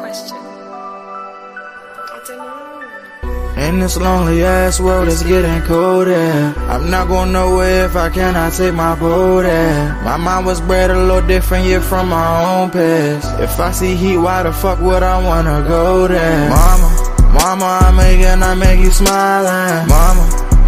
question. I don't know. In this lonely ass world, it's getting colder. I'm not going nowhere if I cannot take my boat there. My mind was bred a little different, yeah, from my own past. If I see heat, why the fuck would I wanna go there? Mama, I make you smile.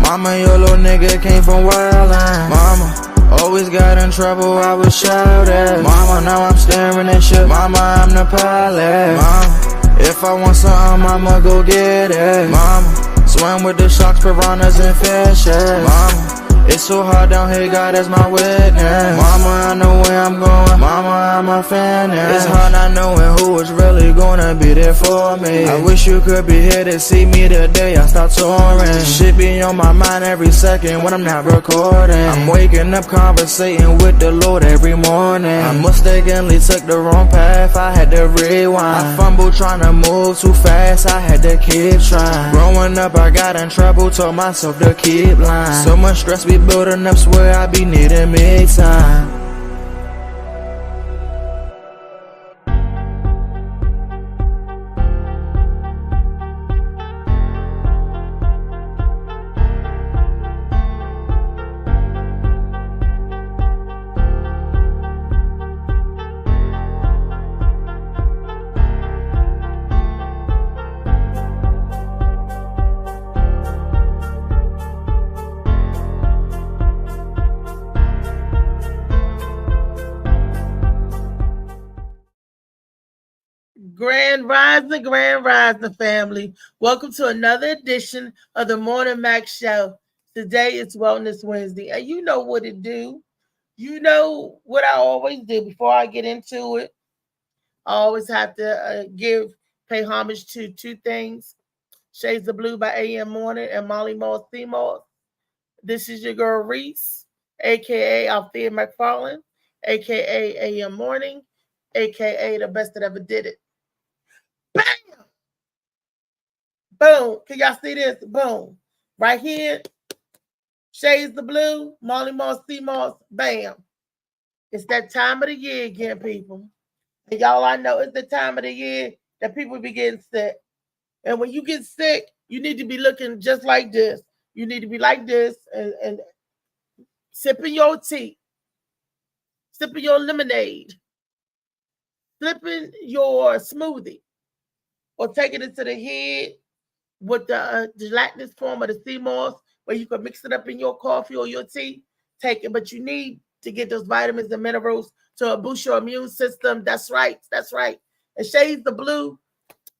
Mama, your little nigga came from wildin'. Mama, always got in trouble, I was shouted. Mama, now I'm staring at shit. Mama, I'm the pilot. Mama, if I want something, I'ma go get it. Mama, swim with the sharks, piranhas, and fishes. Mama, it's so hard down here, God is my witness. Mama, I know where I'm going. Mama, I'm a fan. It's hard not knowing who is really gonna be there for me. I wish you could be here to see me the day I start touring. Shit be on my mind every second when I'm not recording. I'm waking up conversating with the Lord every morning. I mistakenly took the wrong path, I had to rewind. I fumbled trying to move too fast, I had to keep trying. Growing up I got in trouble, told myself to keep lying. So much stress be building up, swear I be needing me time. Grand Rising family. Welcome to another edition of the Morning Max Show. Today is Wellness Wednesday. And you know what it do. You know what I always do before I get into it. I always have to pay homage to two things. Shades of Blue by A.M. Morning and Molly Moss Seymour. This is your girl Reese, a.k.a. Althea McFarlane, a.k.a. A.M. Morning, a.k.a. the best that ever did it. Bam! Boom. Can y'all see this? Boom. Right here. Shades of Blue. Molly Moss, Seamoss. Bam. It's that time of the year again, people. And y'all, I know it's the time of the year that people be getting sick. And when you get sick, you need to be looking just like this. You need to be like this and sipping your tea. Sipping your lemonade. Sipping your smoothie. Or taking it to the head with the gelatinous form of the sea moss, where you can mix it up in your coffee or your tea. Take it, but you need to get those vitamins and minerals to boost your immune system. That's right. That's right. And Shades of Blue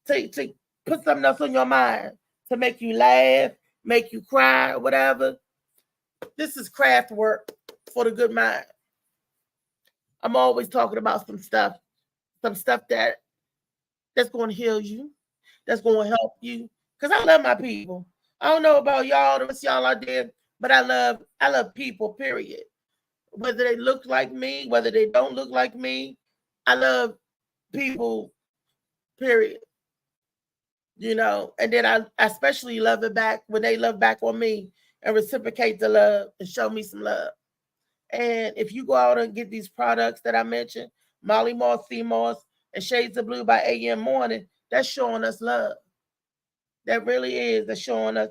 to put something else on your mind to make you laugh, make you cry, or whatever. This is craft work for the good mind. I'm always talking about some stuff that's going to heal you, that's going to help you. Because I love my people. I don't know about y'all, the rest of y'all out there, but I love people, period. Whether they look like me, whether they don't look like me, I love people, period. You know, and then I especially love it back when they love back on me and reciprocate the love and show me some love. And if you go out and get these products that I mentioned, Molly Moss, Sea Moss, and Shades of Blue by A.M. Morning, that's showing us love. That really is. That's showing us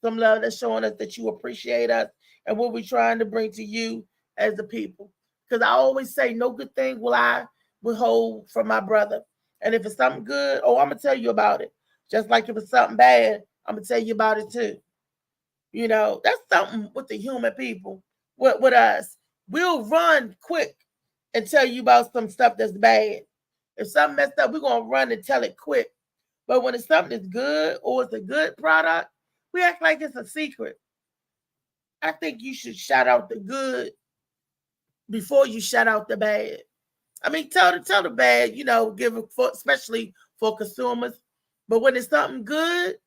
some love. That's showing us that you appreciate us and what we're trying to bring to you as the people. Because I always say, no good thing will I withhold from my brother. And if it's something good, I'm going to tell you about it. Just like if it's something bad, I'm going to tell you about it too. You know, that's something with the human people, with us. We'll run quick and tell you about some stuff that's bad. If something messed up, we're going to run and tell it quick. But when it's something that's good or it's a good product, we act like it's a secret. I think you should shout out the good before you shout out the bad. I mean, tell the bad, you know, give it for, especially for consumers. But when it's something good,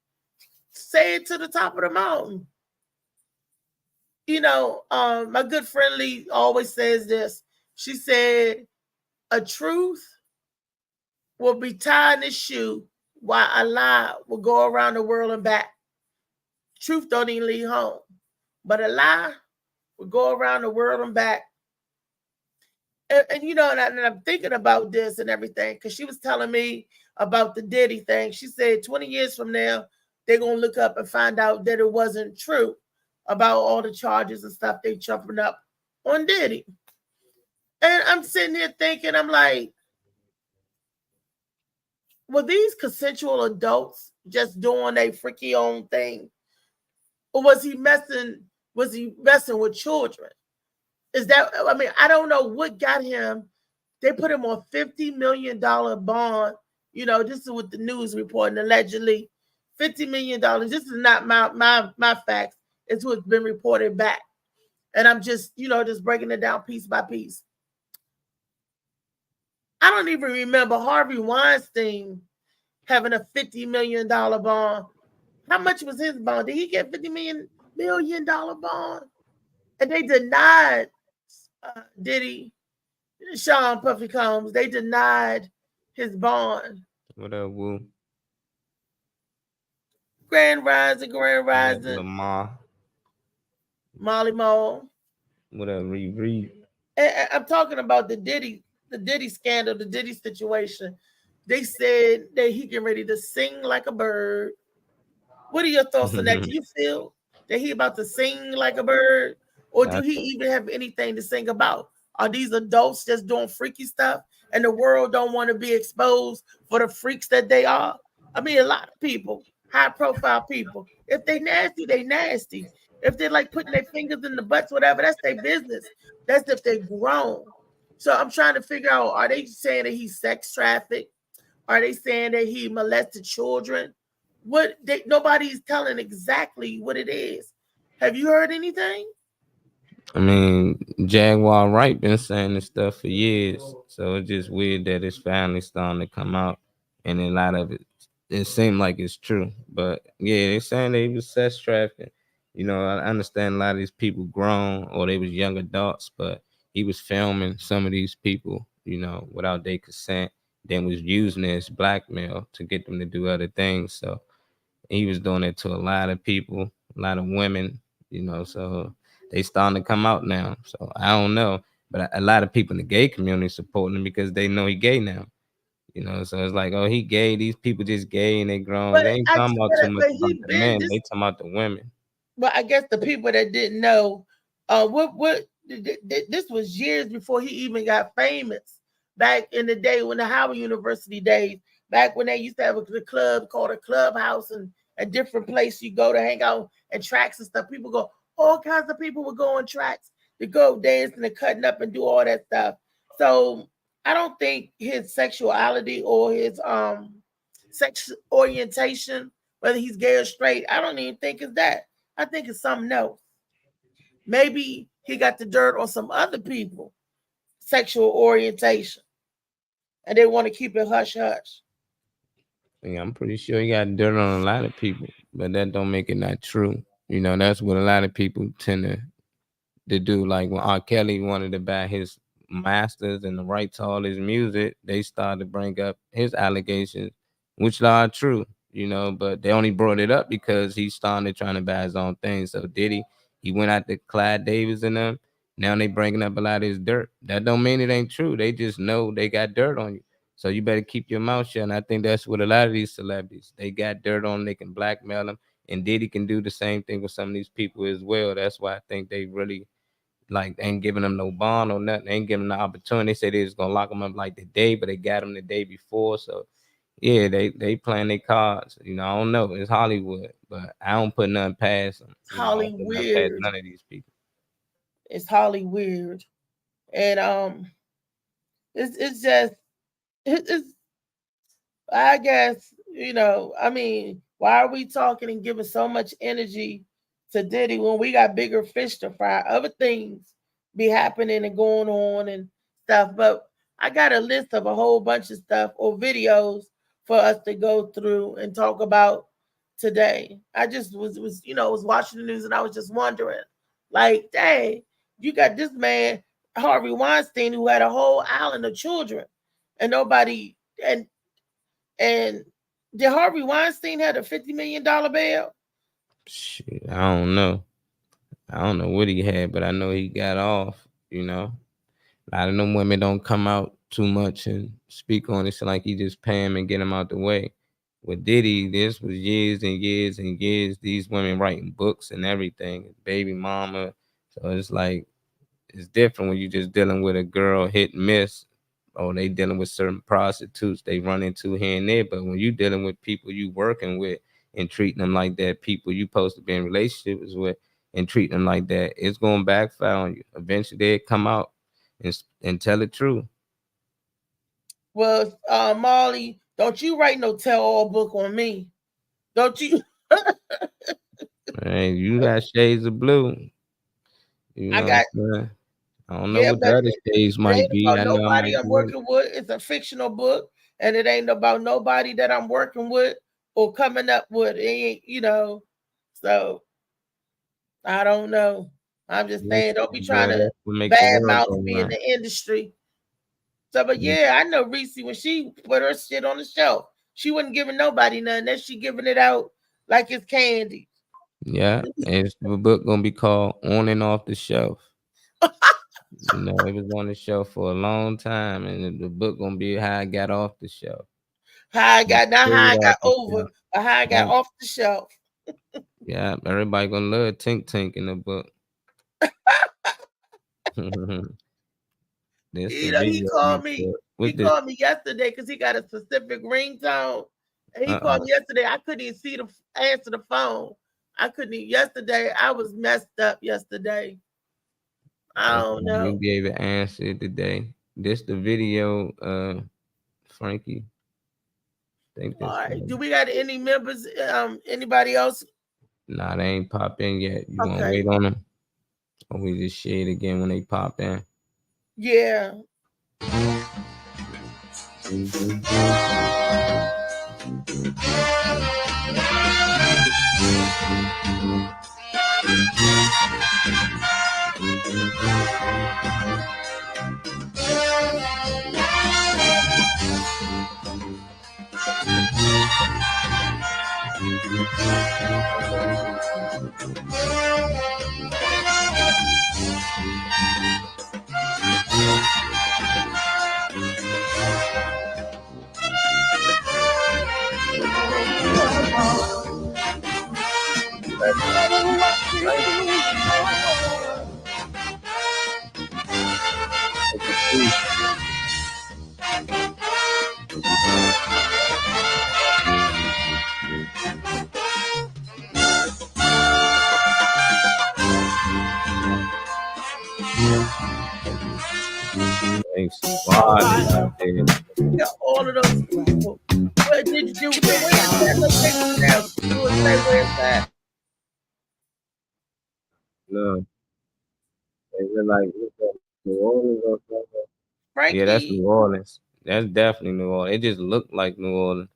say it to the top of the mountain. You know, my good friend Lee always says this. She said, a truth will be tied in his shoe while a lie will go around the world and back. Truth don't even leave home. But a lie will go around the world and back. And you know, and I'm thinking about this and everything because she was telling me about the Diddy thing. She said 20 years from now, they're gonna look up and find out that it wasn't true about all the charges and stuff they jumping up on Diddy. And I'm sitting here thinking, I'm like, were these consensual adults just doing a freaky own thing? Or was he messing with children? Is that, I mean, I don't know what got him. They put him on $50 million bond. You know, this is what the news reporting allegedly. $50 million. This is not my facts. It's what's been reported back. And I'm just, you know, just breaking it down piece by piece. I don't even remember Harvey Weinstein having a $50 million bond. How much was his bond? Did he get $50 million bond? And they denied Diddy, Sean Puffy Combs, they denied his bond. What up, Woo? Grand Rising. Lamar. Molly Mole. What up, Reed? And I'm talking about the Diddy scandal, the Diddy situation. They said that he getting ready to sing like a bird. What are your thoughts on that? Do you feel that he about to sing like a bird? Or do he even have anything to sing about? Are these adults just doing freaky stuff and the world don't want to be exposed for the freaks that they are? I mean, a lot of people, high profile people, if they nasty, they nasty. If they're like putting their fingers in the butts, whatever, that's their business. That's if they're grown. So I'm trying to figure out, are they saying that he's sex trafficked? Are they saying that he molested children? Nobody's telling exactly what it is. Have you heard anything? I mean, Jaguar Wright been saying this stuff for years, so it's just weird that it's finally starting to come out, and a lot of it seemed like it's true. But yeah, they're saying they was sex trafficking. You know, I understand a lot of these people grown or they was young adults, but he was filming some of these people, you know, without their consent, then was using it as blackmail to get them to do other things. So he was doing it to a lot of people, a lot of women, you know, so they starting to come out now. So I don't know, but a lot of people in the gay community supporting him because they know he gay now. You know, so it's like, oh, he gay. These people just gay and they grown. But They ain't talking about too much about the men. They talking about the women. But I guess the people that didn't know, this was years before he even got famous. Back in the day when the Howard University days, back when they used to have a club called a clubhouse and a different place you go to hang out and tracks and stuff. People go, all kinds of people would go on tracks to go dancing and cutting up and do all that stuff. So I don't think his sexuality or his sex orientation, whether he's gay or straight, I don't even think it's that. I think it's something else. Maybe he got the dirt on some other people, sexual orientation, and they want to keep it hush hush. Yeah, I'm pretty sure he got dirt on a lot of people, but that don't make it not true. You know, that's what a lot of people tend to do. Like when R. Kelly wanted to buy his masters and the right to all his music, they started to bring up his allegations, which are true, you know, but they only brought it up because he started trying to buy his own thing. So Diddy, he went out to Clyde Davis and them. Now they bringing up a lot of his dirt. That don't mean it ain't true. They just know they got dirt on you. So you better keep your mouth shut. And I think that's what a lot of these celebrities, they got dirt on them. They can blackmail them. And Diddy can do the same thing with some of these people as well. That's why I think they really like ain't giving them no bond or nothing. They ain't giving them the opportunity. They said they was gonna lock them up like the day, but they got them the day before. So yeah, they playing their cards. You know, I don't know. It's Hollywood, but I don't put nothing past them. Hollywood. None of these people. It's Hollywood, and it's just it's. I guess you know. I mean, why are we talking and giving so much energy to Diddy when we got bigger fish to fry? Other things be happening and going on and stuff. But I got a list of a whole bunch of stuff or videos for us to go through and talk about today. I just was watching the news and I was just wondering, like, dang, you got this man Harvey Weinstein who had a whole island of children, and nobody and did Harvey Weinstein had a $50 million bail? Shit, I don't know. I don't know what he had, but I know he got off, you know. A lot of them women don't come out too much and speak on it. It's like you just pay them and get them out the way. With Diddy, this was years and years and years. These women writing books and everything, baby mama. So it's like it's different when you just dealing with a girl hit and miss, or they dealing with certain prostitutes they run into here and there. But when you dealing with people you working with and treating them like that, people you supposed to be in relationships with and treat them like that, it's gonna backfire on you. Eventually they come out and tell the truth. Well, Molly, don't you write no tell-all book on me? Don't you? Hey, you got shades of blue. You I know got what I'm saying? I don't know yeah, what but the other shades it might ain't be. about I know I nobody might I'm be with it. working with. It's a fictional book, and it ain't about nobody that I'm working with or coming up with. It ain't, So I don't know. I'm just saying, don't be trying Boy, to that's what make the bad world mouth go me in round. the industry. So, but Yeah. yeah, I know Reese when she put her shit on the shelf, she wasn't giving nobody nothing. That she giving it out like it's candy. Yeah, and the book gonna be called On and Off the Shelf. You know, it was on the shelf for a long time, and the book gonna be how I got off the shelf. How I got not how Straight I off got the over, shelf. but how I got Yeah, off the shelf. yeah. Everybody gonna love Tink Tink in the book. This the He video called you me. put. He What the called me yesterday because he got a specific ringtone. And he uh called me yesterday. I couldn't even see the answer the phone. I couldn't even yesterday. I was messed up yesterday. I don't you know. gave an answer today. This the video, Frankie. Think All this right. Do one. we got any members? Anybody else? Nah, they ain't pop in yet. You wanna Okay. wait on them? Or we just share it again when they pop in? Yeah. Thanks. Wilding out there. Yeah, all of those people. What did you do? Where's that location now? You would say where's that? No, they were like, what's that, New Orleans or something? Yeah, that's Frankie New Orleans. That's definitely New Orleans. It just looked like New Orleans.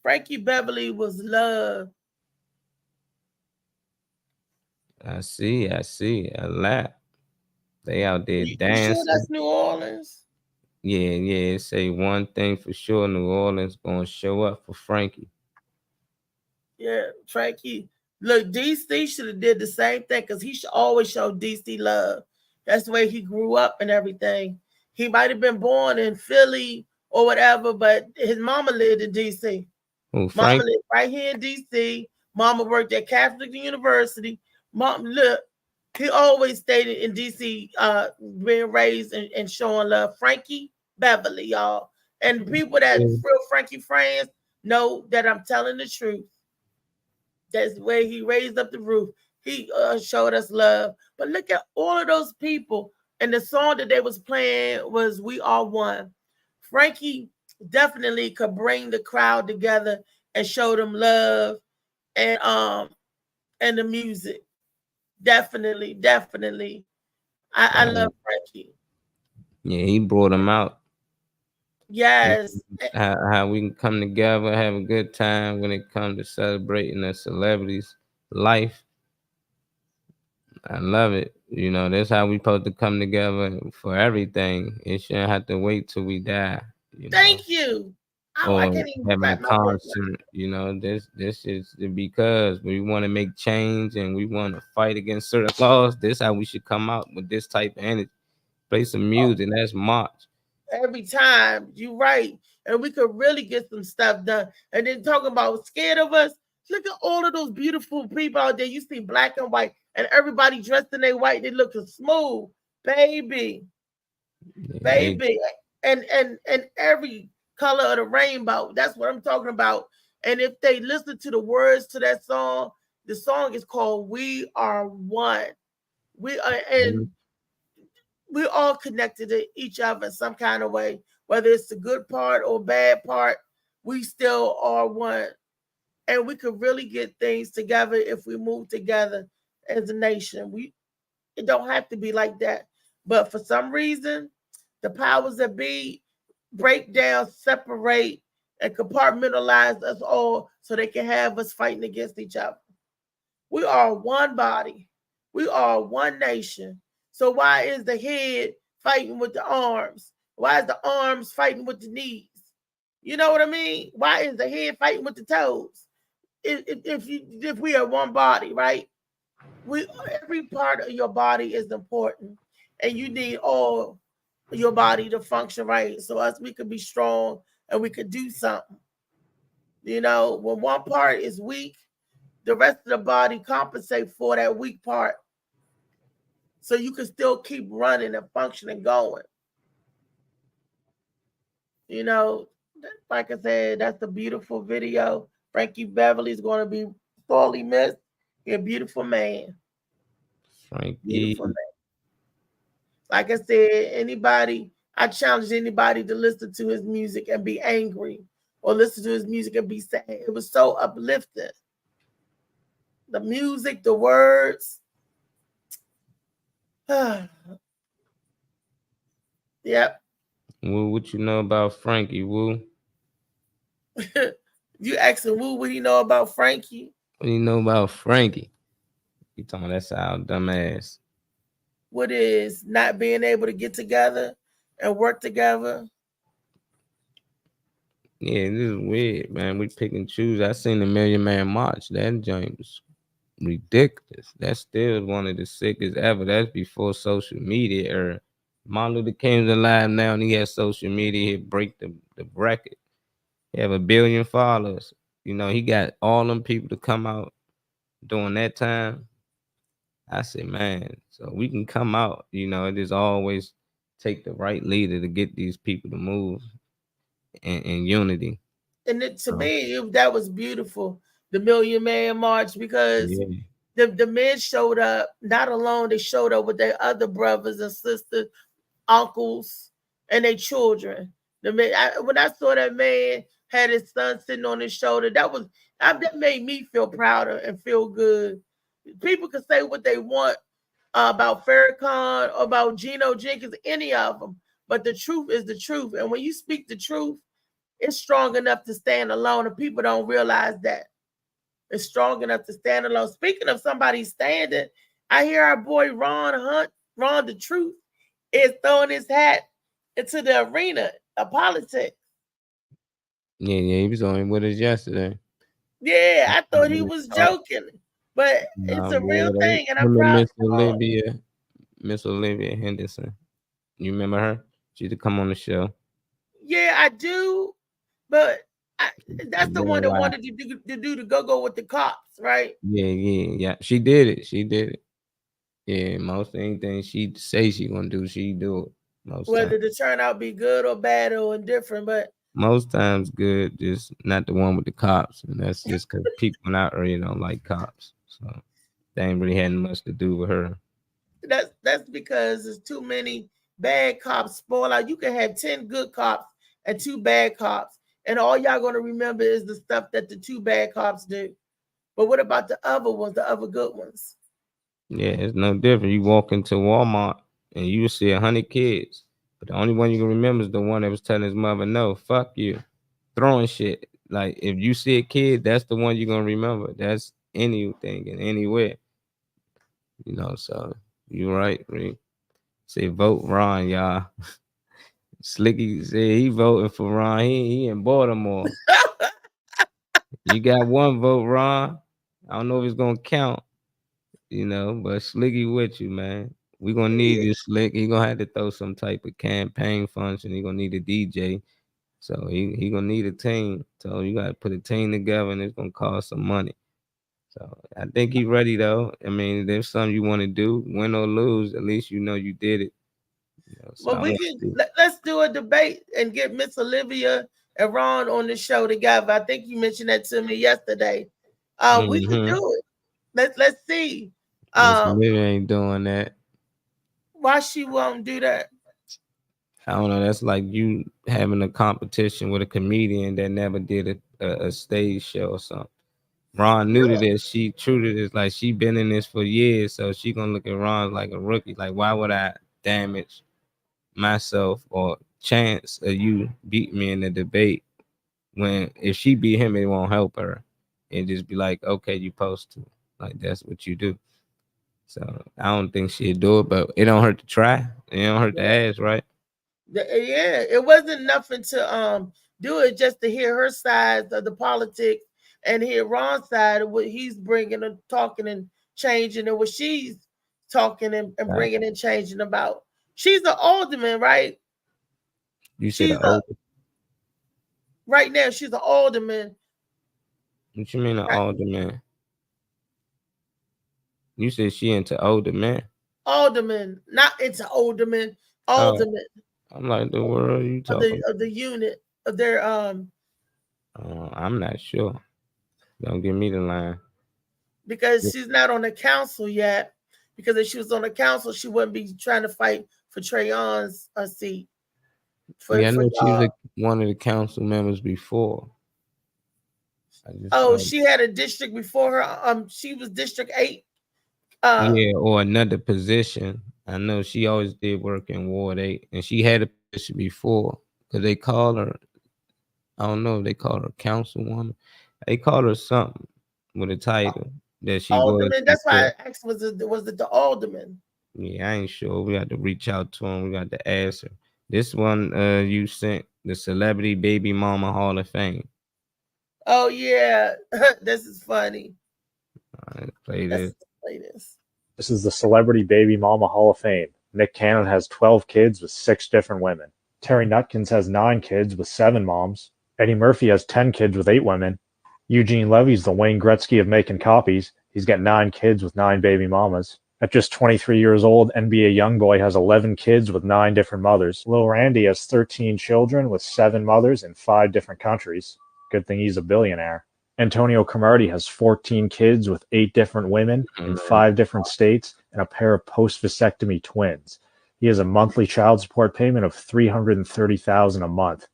Frankie Beverly was love. I see. A lot. They out there You sure dancing. that's New Orleans? Yeah. Say one thing for sure, New Orleans gonna show up for Frankie. Yeah, Frankie. Look, DC should have did the same thing because he should always show DC love. That's the way he grew up and everything. He might have been born in Philly or whatever, but his mama lived in DC. Who, Mama Frankie? lived right here in DC. Mama worked at Catholic University. Mom, look, he always stayed in DC, being raised and showing love. Frankie Beverly, y'all. And people that real Frankie friends know that I'm telling the truth. That's the way he raised up the roof. He showed us love. But look at all of those people. And the song that they was playing was "We Are One." Frankie definitely could bring the crowd together and show them love and the music. Definitely. I love Frankie. Yeah, he brought them out. Yes. How we can come together, have a good time when it comes to celebrating a celebrity's life. I love it. You know, that's how we supposed to come together for everything. It shouldn't have to wait till we die. You know, Thank you. I or can't even having a wrap my words. concert. You know, this is because we want to make change and we want to fight against certain laws. This how we should come out with this type of energy. Play some music. That's march. Every time. You right. And we could really get some stuff done. And then talking about scared of us. Look at all of those beautiful people out there. You see black and white, and everybody dressed in their white. They looking smooth, baby, baby, and every color of the rainbow. That's what I'm talking about. And if they listen to the words to that song, the song is called "We Are One." We are, and we're all connected to each other in some kind of way, whether it's the good part or bad part. We still are one. And we could really get things together if we move together as a nation. It don't have to be like that. But for some reason, the powers that be break down, separate, and compartmentalize us all so they can have us fighting against each other. We are one body. We are one nation. So why is the head fighting with the arms? Why is the arms fighting with the knees? You know what I mean? Why is the head fighting with the toes? If we are one body, right? Every part of your body is important, and you need all your body to function right, so us we could be strong and we could do something. You know, when one part is weak, the rest of the body compensate for that weak part, so you can still keep running and functioning going. You know, like I said, that's a beautiful video. Frankie Beverly is going to be sorely missed. He's a beautiful man. Frankie. Beautiful man. Like I said, I challenge anybody to listen to his music and be angry, or listen to his music and be sad. It was so uplifting. The music, the words. Yep. Woo, what you know about Frankie, Woo? You asking Woo what he know about Frankie? What do you know about Frankie? You talking that's our dumbass. What is not being able to get together and work together? Yeah, this is weird, man. We pick and choose. I seen the Million Man March. That joint was ridiculous. That's still one of the sickest ever. That's before social media era. Martin Luther King's alive now, and he has social media. He'd break the record. He have 1 billion followers. You know, he got all them people to come out during that time. I said, man, so we can come out. You know, it is always take the right leader to get these people to move in unity. And to me, that was beautiful. The Million Man March, because the men showed up, not alone, they showed up with their other brothers and sisters, uncles, and their children. When I saw that man had his son sitting on his shoulder, that made me feel prouder and feel good. People can say what they want about Farrakhan, about Geno Jenkins, any of them, but the truth is the truth. And when you speak the truth, it's strong enough to stand alone, and people don't realize that. It's strong enough to stand alone. Speaking of somebody standing, I hear our boy Ron the Truth, is throwing his hat into the arena of politics. Yeah, he was on with us yesterday. Yeah, I thought he was joking, but it's a real thing, and I'm proud of Miss Olivia Henderson. You remember her? She used to come on the show. Yeah, I do, but that's the one that wanted to do the go with the cops, right? Yeah. She did it. Yeah, most anything she say she gonna do, she do it. Whether the turnout be good or bad or indifferent, but most times good, just not the one with the cops, and that's just because people out there, don't like cops, so they ain't really had much to do with her. That's because there's too many bad cops spoil out. You can have 10 good cops and 2 bad cops, and all y'all gonna remember is the stuff that the 2 bad cops do. But what about the other ones, the other good ones? Yeah, it's no different. You walk into Walmart and you see 100 kids, but the only one you can remember is the one that was telling his mother, no, fuck you, throwing shit. Like, if you see a kid, that's the one you're gonna remember. That's anything and anywhere. So you're right, Reed. Say vote Ron, y'all. Slicky said he voting for Ron. He in Baltimore. You got 1 vote, Ron. I don't know if it's gonna count, but Slicky with you, man. We gonna need you, Slick. He gonna have to throw some type of campaign function. He gonna need a DJ. So he gonna need a team. So you gotta put a team together, and it's gonna cost some money. So I think he's ready though. I mean, if there's something you want to do, win or lose, at least you know you did it. So Well, we can let's do a debate and get Miss Olivia and Ron on the show together. I think you mentioned that to me yesterday. We can do it. Let's see. Miss Olivia ain't doing that. Why she won't do that? I don't know. That's like you having a competition with a comedian that never did a stage show or something. Ron knew to this. She true to this. Like she been in this for years, so she gonna look at Ron like a rookie. Like why would I damage myself or chance of you beat me in the debate when if she beat him, it won't help her. And just be like, okay, you supposed to. Like that's what you do. So I don't think she'd do it, but it don't hurt to try. It don't hurt to ask, right? Yeah, it wasn't nothing to do it just to hear her side of the politics and hear Ron's side of what he's bringing and talking and changing and what she's talking and bringing and changing about. She's an alderman, right? You said an alderman. Right now, she's an alderman. What you mean an alderman? You said she into older men. Alderman, not into alderman. Alderman. I'm like, the world you talking of the unit of their I'm not sure. Don't give me the line. Because she's not on the council yet. Because if she was on the council, she wouldn't be trying to fight for Trayon's seat. I know she was one of the council members before. She had a district before her. She was District 8. Yeah, or another position. I know she always did work in Ward 8, and she had a position before because they called her. I don't know if they called her councilwoman. They called her something with a title that she alderman. was. That's why I asked was it the alderman? Yeah, I ain't sure. We got to reach out to him. We got to ask her. This one you sent, the Celebrity Baby Mama Hall of Fame. Oh yeah, this is funny. All right, play this. This is the Celebrity Baby Mama Hall of Fame. Nick Cannon has 12 kids with 6 different women. Terry Nutkins has 9 kids with 7 moms. Eddie Murphy has 10 kids with 8 women. Eugene Levy's the Wayne Gretzky of making copies. He's got 9 kids with 9 baby mamas. At just 23 years old, NBA YoungBoy has 11 kids with 9 different mothers. Lil Randy has 13 children with 7 mothers in 5 different countries. Good thing he's a billionaire. Antonio Cromartie has 14 kids with 8 different women in 5 different states and a pair of post-vasectomy twins. He has a monthly child support payment of $330,000 a month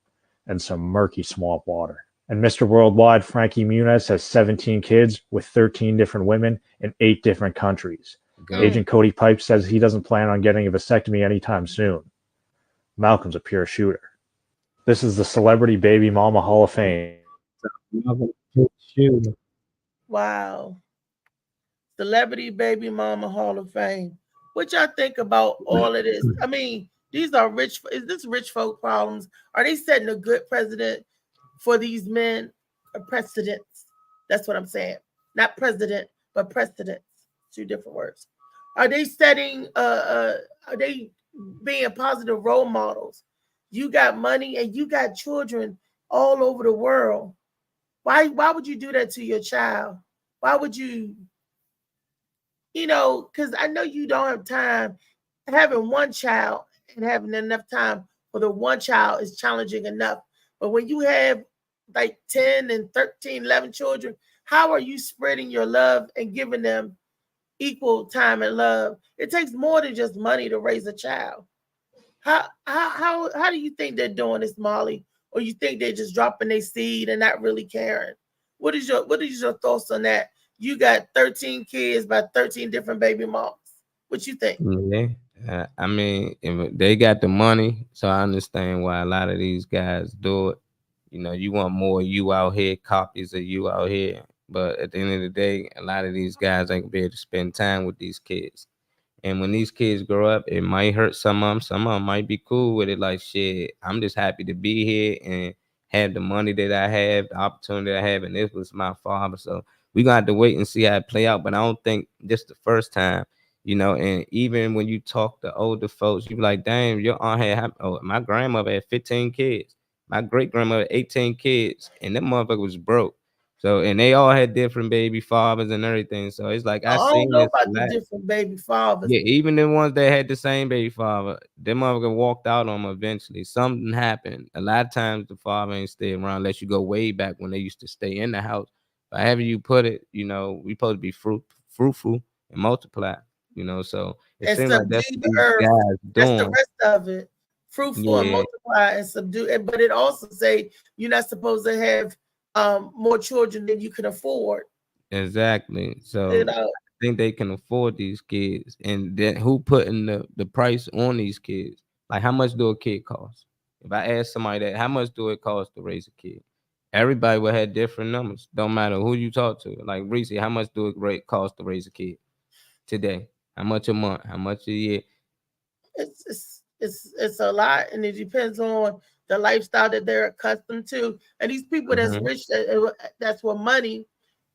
and some murky swamp water. And Mr. Worldwide, Frankie Muniz, has 17 kids with 13 different women in 8 different countries. Agent Cody Pipe says he doesn't plan on getting a vasectomy anytime soon. Malcolm's a pure shooter. This is the Celebrity Baby Mama Hall of Fame. Wow. Celebrity Baby Mama Hall of Fame. What y'all think about all of this? I mean, these are rich. Is this rich folk problems? Are they setting a good precedent for these men? Precedents. That's what I'm saying. Not president, but precedents. 2 different words. Are they setting? Are they being positive role models? You got money and you got children all over the world. Why would you do that to your child? Why would you? Because I know you don't have time. Having one child and having enough time for the one child is challenging enough. But when you have like 10 and 13, 11 children, how are you spreading your love and giving them equal time and love? It takes more than just money to raise a child. How do you think they're doing this, Molly? Or you think they're just dropping their seed and not really caring? What is your thoughts on that? You got 13 kids by 13 different baby moms. What you think? Yeah, I mean, if they got the money, so I understand why a lot of these guys do it. You want more you out here, copies of you out here. But at the end of the day, a lot of these guys ain't gonna be able to spend time with these kids. And when these kids grow up, it might hurt some of them. Some of them might be cool with it. Like, shit, I'm just happy to be here and have the money that I have, the opportunity that I have, and this was my father. So we got to wait and see how it play out. But I don't think just the first time you know. And even when you talk to older folks, you be like, damn, your aunt oh, my grandmother had 15 kids, my great grandmother had 18 kids, and that motherfucker was broke. So, and they all had different baby fathers and everything. So it's like I I don't seen know this a about the lot. different baby fathers. Yeah, even the ones that had the same baby father, them motherfucker walked out on them eventually. Something happened. A lot of times the father ain't stay around unless you go way back when they used to stay in the house. But however you put it, you know, we supposed to be fruitful and multiply, you know. So it And seems like that's subdue what the these earth. guys That's the doing. rest of it. Fruitful and Yeah, multiply and subdue. But it also say you're not supposed to have more children than you can afford. exactly. So You know, I think they can afford these kids. And then who putting the price on these kids? Like how much do a kid cost? If I ask somebody that, how much do it cost to raise a kid? Everybody will have different numbers. Don't matter who you talk to. Like Reese, how much do it cost to raise a kid today? How much a month? How much a year? it's a lot, and it depends on the lifestyle that they're accustomed to. And these people that's Mm-hmm. rich, that's what money,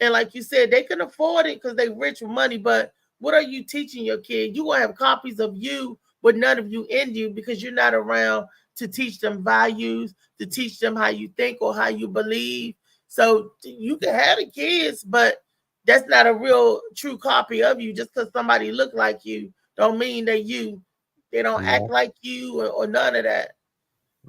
and like you said, they can afford it because they rich with money. But what are you teaching your kid? You gonna have copies of you with none of you in you because you're not around to teach them values, to teach them how you think or how you believe. So you can have the kids, but that's not a real true copy of you. Just because somebody look like you, don't mean that you. They don't Yeah, act like you or none of that.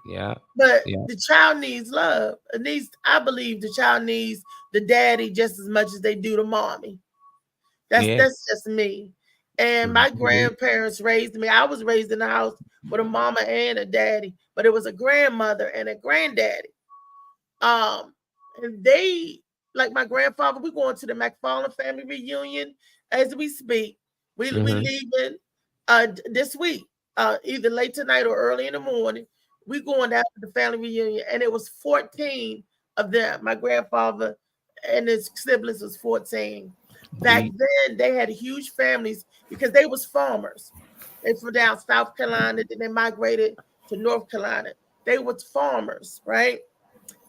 yeah, But yeah, the child needs love. It needs, I believe the child needs the daddy just as much as they do the mommy. yeah. That's just me. And my Mhm. grandparents raised me. I was raised in a house with a mama and a daddy, but it was a grandmother and a granddaddy. Um, and they, like my grandfather, we're going to the McFarland family reunion as we speak. We Mhm. leaving this week, either late tonight or early in the morning. We going down to the family reunion, and it was 14 of them. My grandfather and his siblings was 14. Back Gee. then, they had huge families because they was farmers. They from down South Carolina, then they migrated to North Carolina. They was farmers, right?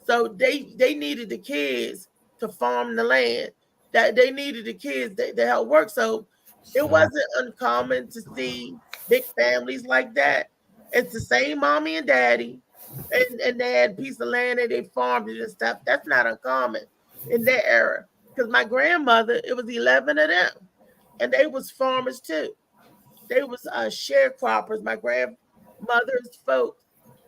So they needed the kids to farm the land. That they needed the kids to help work. So it Uh, wasn't uncommon to see big families like that. It's the same mommy and daddy, and they had a piece of land and they farmed it and stuff. That's not uncommon in their era. Because my grandmother, it was 11 of them, and they was farmers too. They was sharecroppers. My grandmother's folks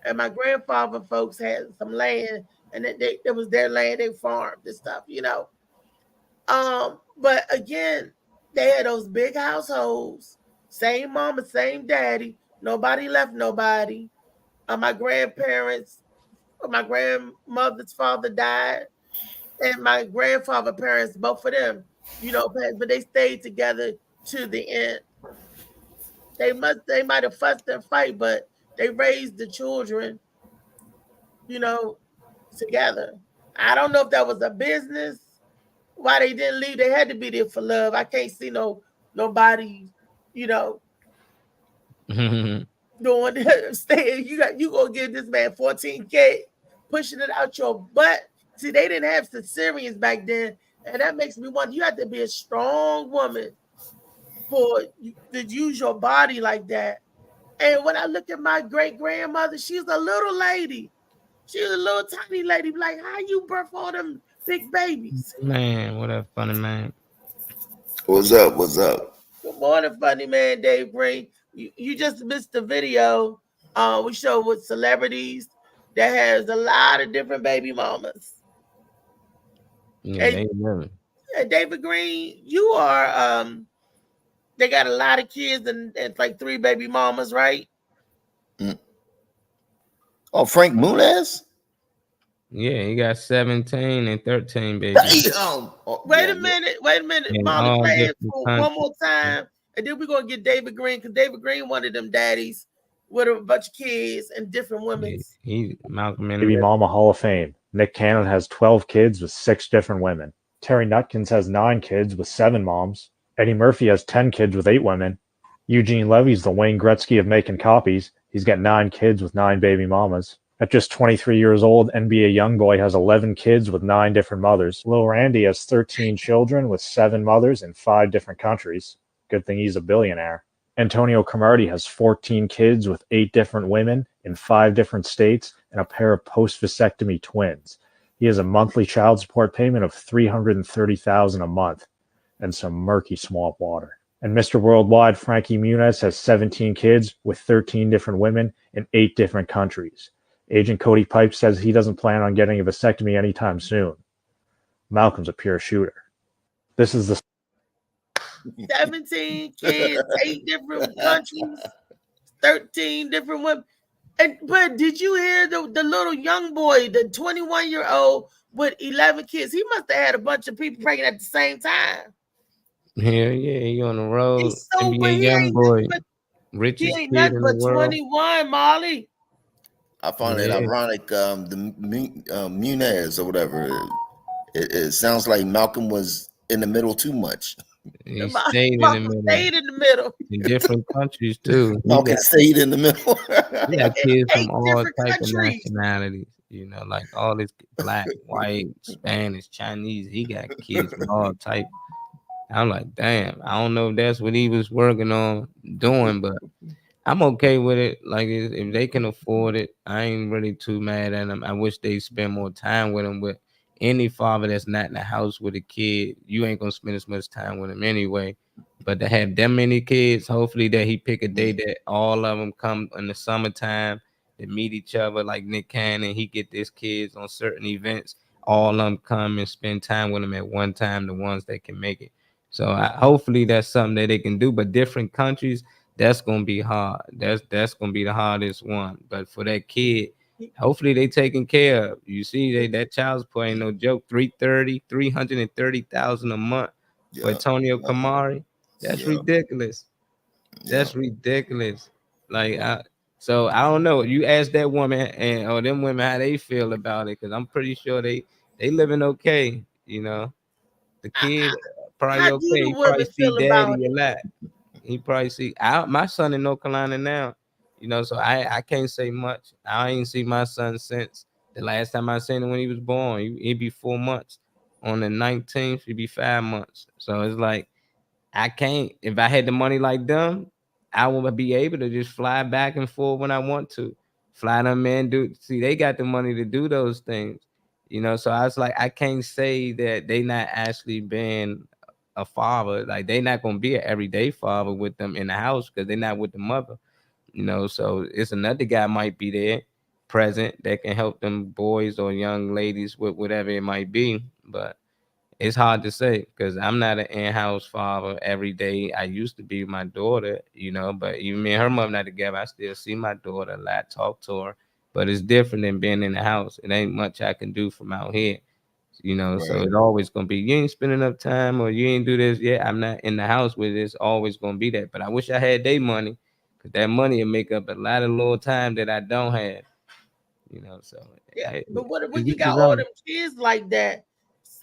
and my grandfather folks had some land, and it was their land. They farmed and stuff, you know. But again, they had those big households, same mama, same daddy. Nobody left nobody. My grandparents, my grandmother's father died, and my grandfather parents, both of them, you know, but they stayed together to the end. They might have fussed and fight, but they raised the children, you know, together. I don't know if that was a business. Why they didn't leave? They had to be there for love. I can't see nobody, you know, doing staying. You gonna give this man 14K, pushing it out your butt. See, they didn't have cesareans back then, and that makes me wonder. You have to be a strong woman for to use your body like that. And when I look at my great grandmother, she's a little lady. She was a little tiny lady. Like, how you birth all them big babies? Man, what a funny man. What's up? What's up? Good morning, funny man, Dave Green. You just missed the video. We show with celebrities that has a lot of different baby mamas. Yeah, And, they really. and David Green, you are they got a lot of kids and it's like 3 baby mamas, right? Mm. Oh, Frank Muniz? Yeah, he got 17 and 13 babies. Damn. Oh, Wait yeah, a minute, wait a minute, In Molly, all play it different for one countries. more time, and then we're gonna get David Green because David Green one of them daddies with a bunch of kids and different Yeah, women's. he Malcolm in the Baby Middle. Mama Hall of Fame. Nick Cannon has 12 kids with 6 different women. Terry Nutkins has 9 kids with 7 moms. Eddie Murphy has 10 kids with 8 women. Eugene Levy's the Wayne Gretzky of making copies. He's got 9 kids with 9 baby mamas. At just 23 years old, NBA YoungBoy has 11 kids with 9 different mothers. Lil Randy has 13 children with 7 mothers in 5 different countries. Good thing he's a billionaire. Antonio Cromartie has 14 kids with 8 different women in 5 different states and a pair of post-vasectomy twins. He has a monthly child support payment of $330,000 a month and some murky swamp water. And Mr. Worldwide, Frankie Muniz, has 17 kids with 13 different women in 8 different countries. Agent Cody Pipes says he doesn't plan on getting a vasectomy anytime soon. Malcolm's a pure shooter. This is the 17 kids, 8 different countries, 13 different women. But did you hear the little young boy, the 21-year-old with 11 kids? He must have had a bunch of people pregnant at the same time. Hell yeah, he on the road. He's so, but NBA he young ain't boy, but richest he ain't kid nothing in but the world. 21, Molly. I find it Yeah. ironic. The Muniz or whatever. It sounds like Malcolm was in the middle too much. He stayed in the Malcolm middle. stayed in the middle. In different countries too. He Malcolm got, stayed in the middle. he got kids 8 from all different type of countries. nationalities. You know, like all this black, white, Spanish, Chinese. He got kids from all type. I'm like, damn. I don't know if that's what he was working on doing, but I'm okay with it. Like if they can afford it, I ain't really too mad at them. I wish they spend more time with them. With any father that's not in the house with a kid, you ain't gonna spend as much time with him anyway. But to have them many kids, hopefully that he pick a day that all of them come in the summertime to meet each other, like Nick Cannon. He get his kids on certain events. All of them come and spend time with him at one time. The ones that can make it. So hopefully that's something that they can do. But different countries, that's gonna be hard. That's gonna be the hardest one. But for that kid, hopefully they taken care of. You see, that child support ain't no joke. 330,000 a month for Antonio Cromartie. That's ridiculous. That's ridiculous. Like so I don't know. You ask that woman and or them women how they feel about it, because I'm pretty sure they living okay. You know, the kid probably How do okay. the He probably women see feel about daddy a lot. He probably see my son in North Carolina now, you know, so I can't say much. I ain't see my son since the last time I seen him when he was born. He'd be 4 months. On the 19th, he'd be 5 months. So it's like I can't. If I had the money like them, I would be able to just fly back and forth when I want to. Fly them in, see, they got the money to do those things, you know. So I was like, I can't say that they not actually being a father. Like they not gonna be an everyday father with them in the house because they're not with the mother, you know. So it's another guy might be there present that can help them boys or young ladies with whatever it might be. But it's hard to say because I'm not an in-house father every day. I used to be with my daughter, you know, but even me and her mom not together. I still see my daughter a lot, talk to her, but it's different than being in the house. It ain't much I can do from out here, you know. So it's always gonna be you ain't spending enough time or you ain't do this. Yeah, I'm not in the house with it. It's always gonna be that. But I wish I had their money because that money will make up a lot of little time that I don't have, you know. So yeah, but what when it's you each got his all own. them kids like that?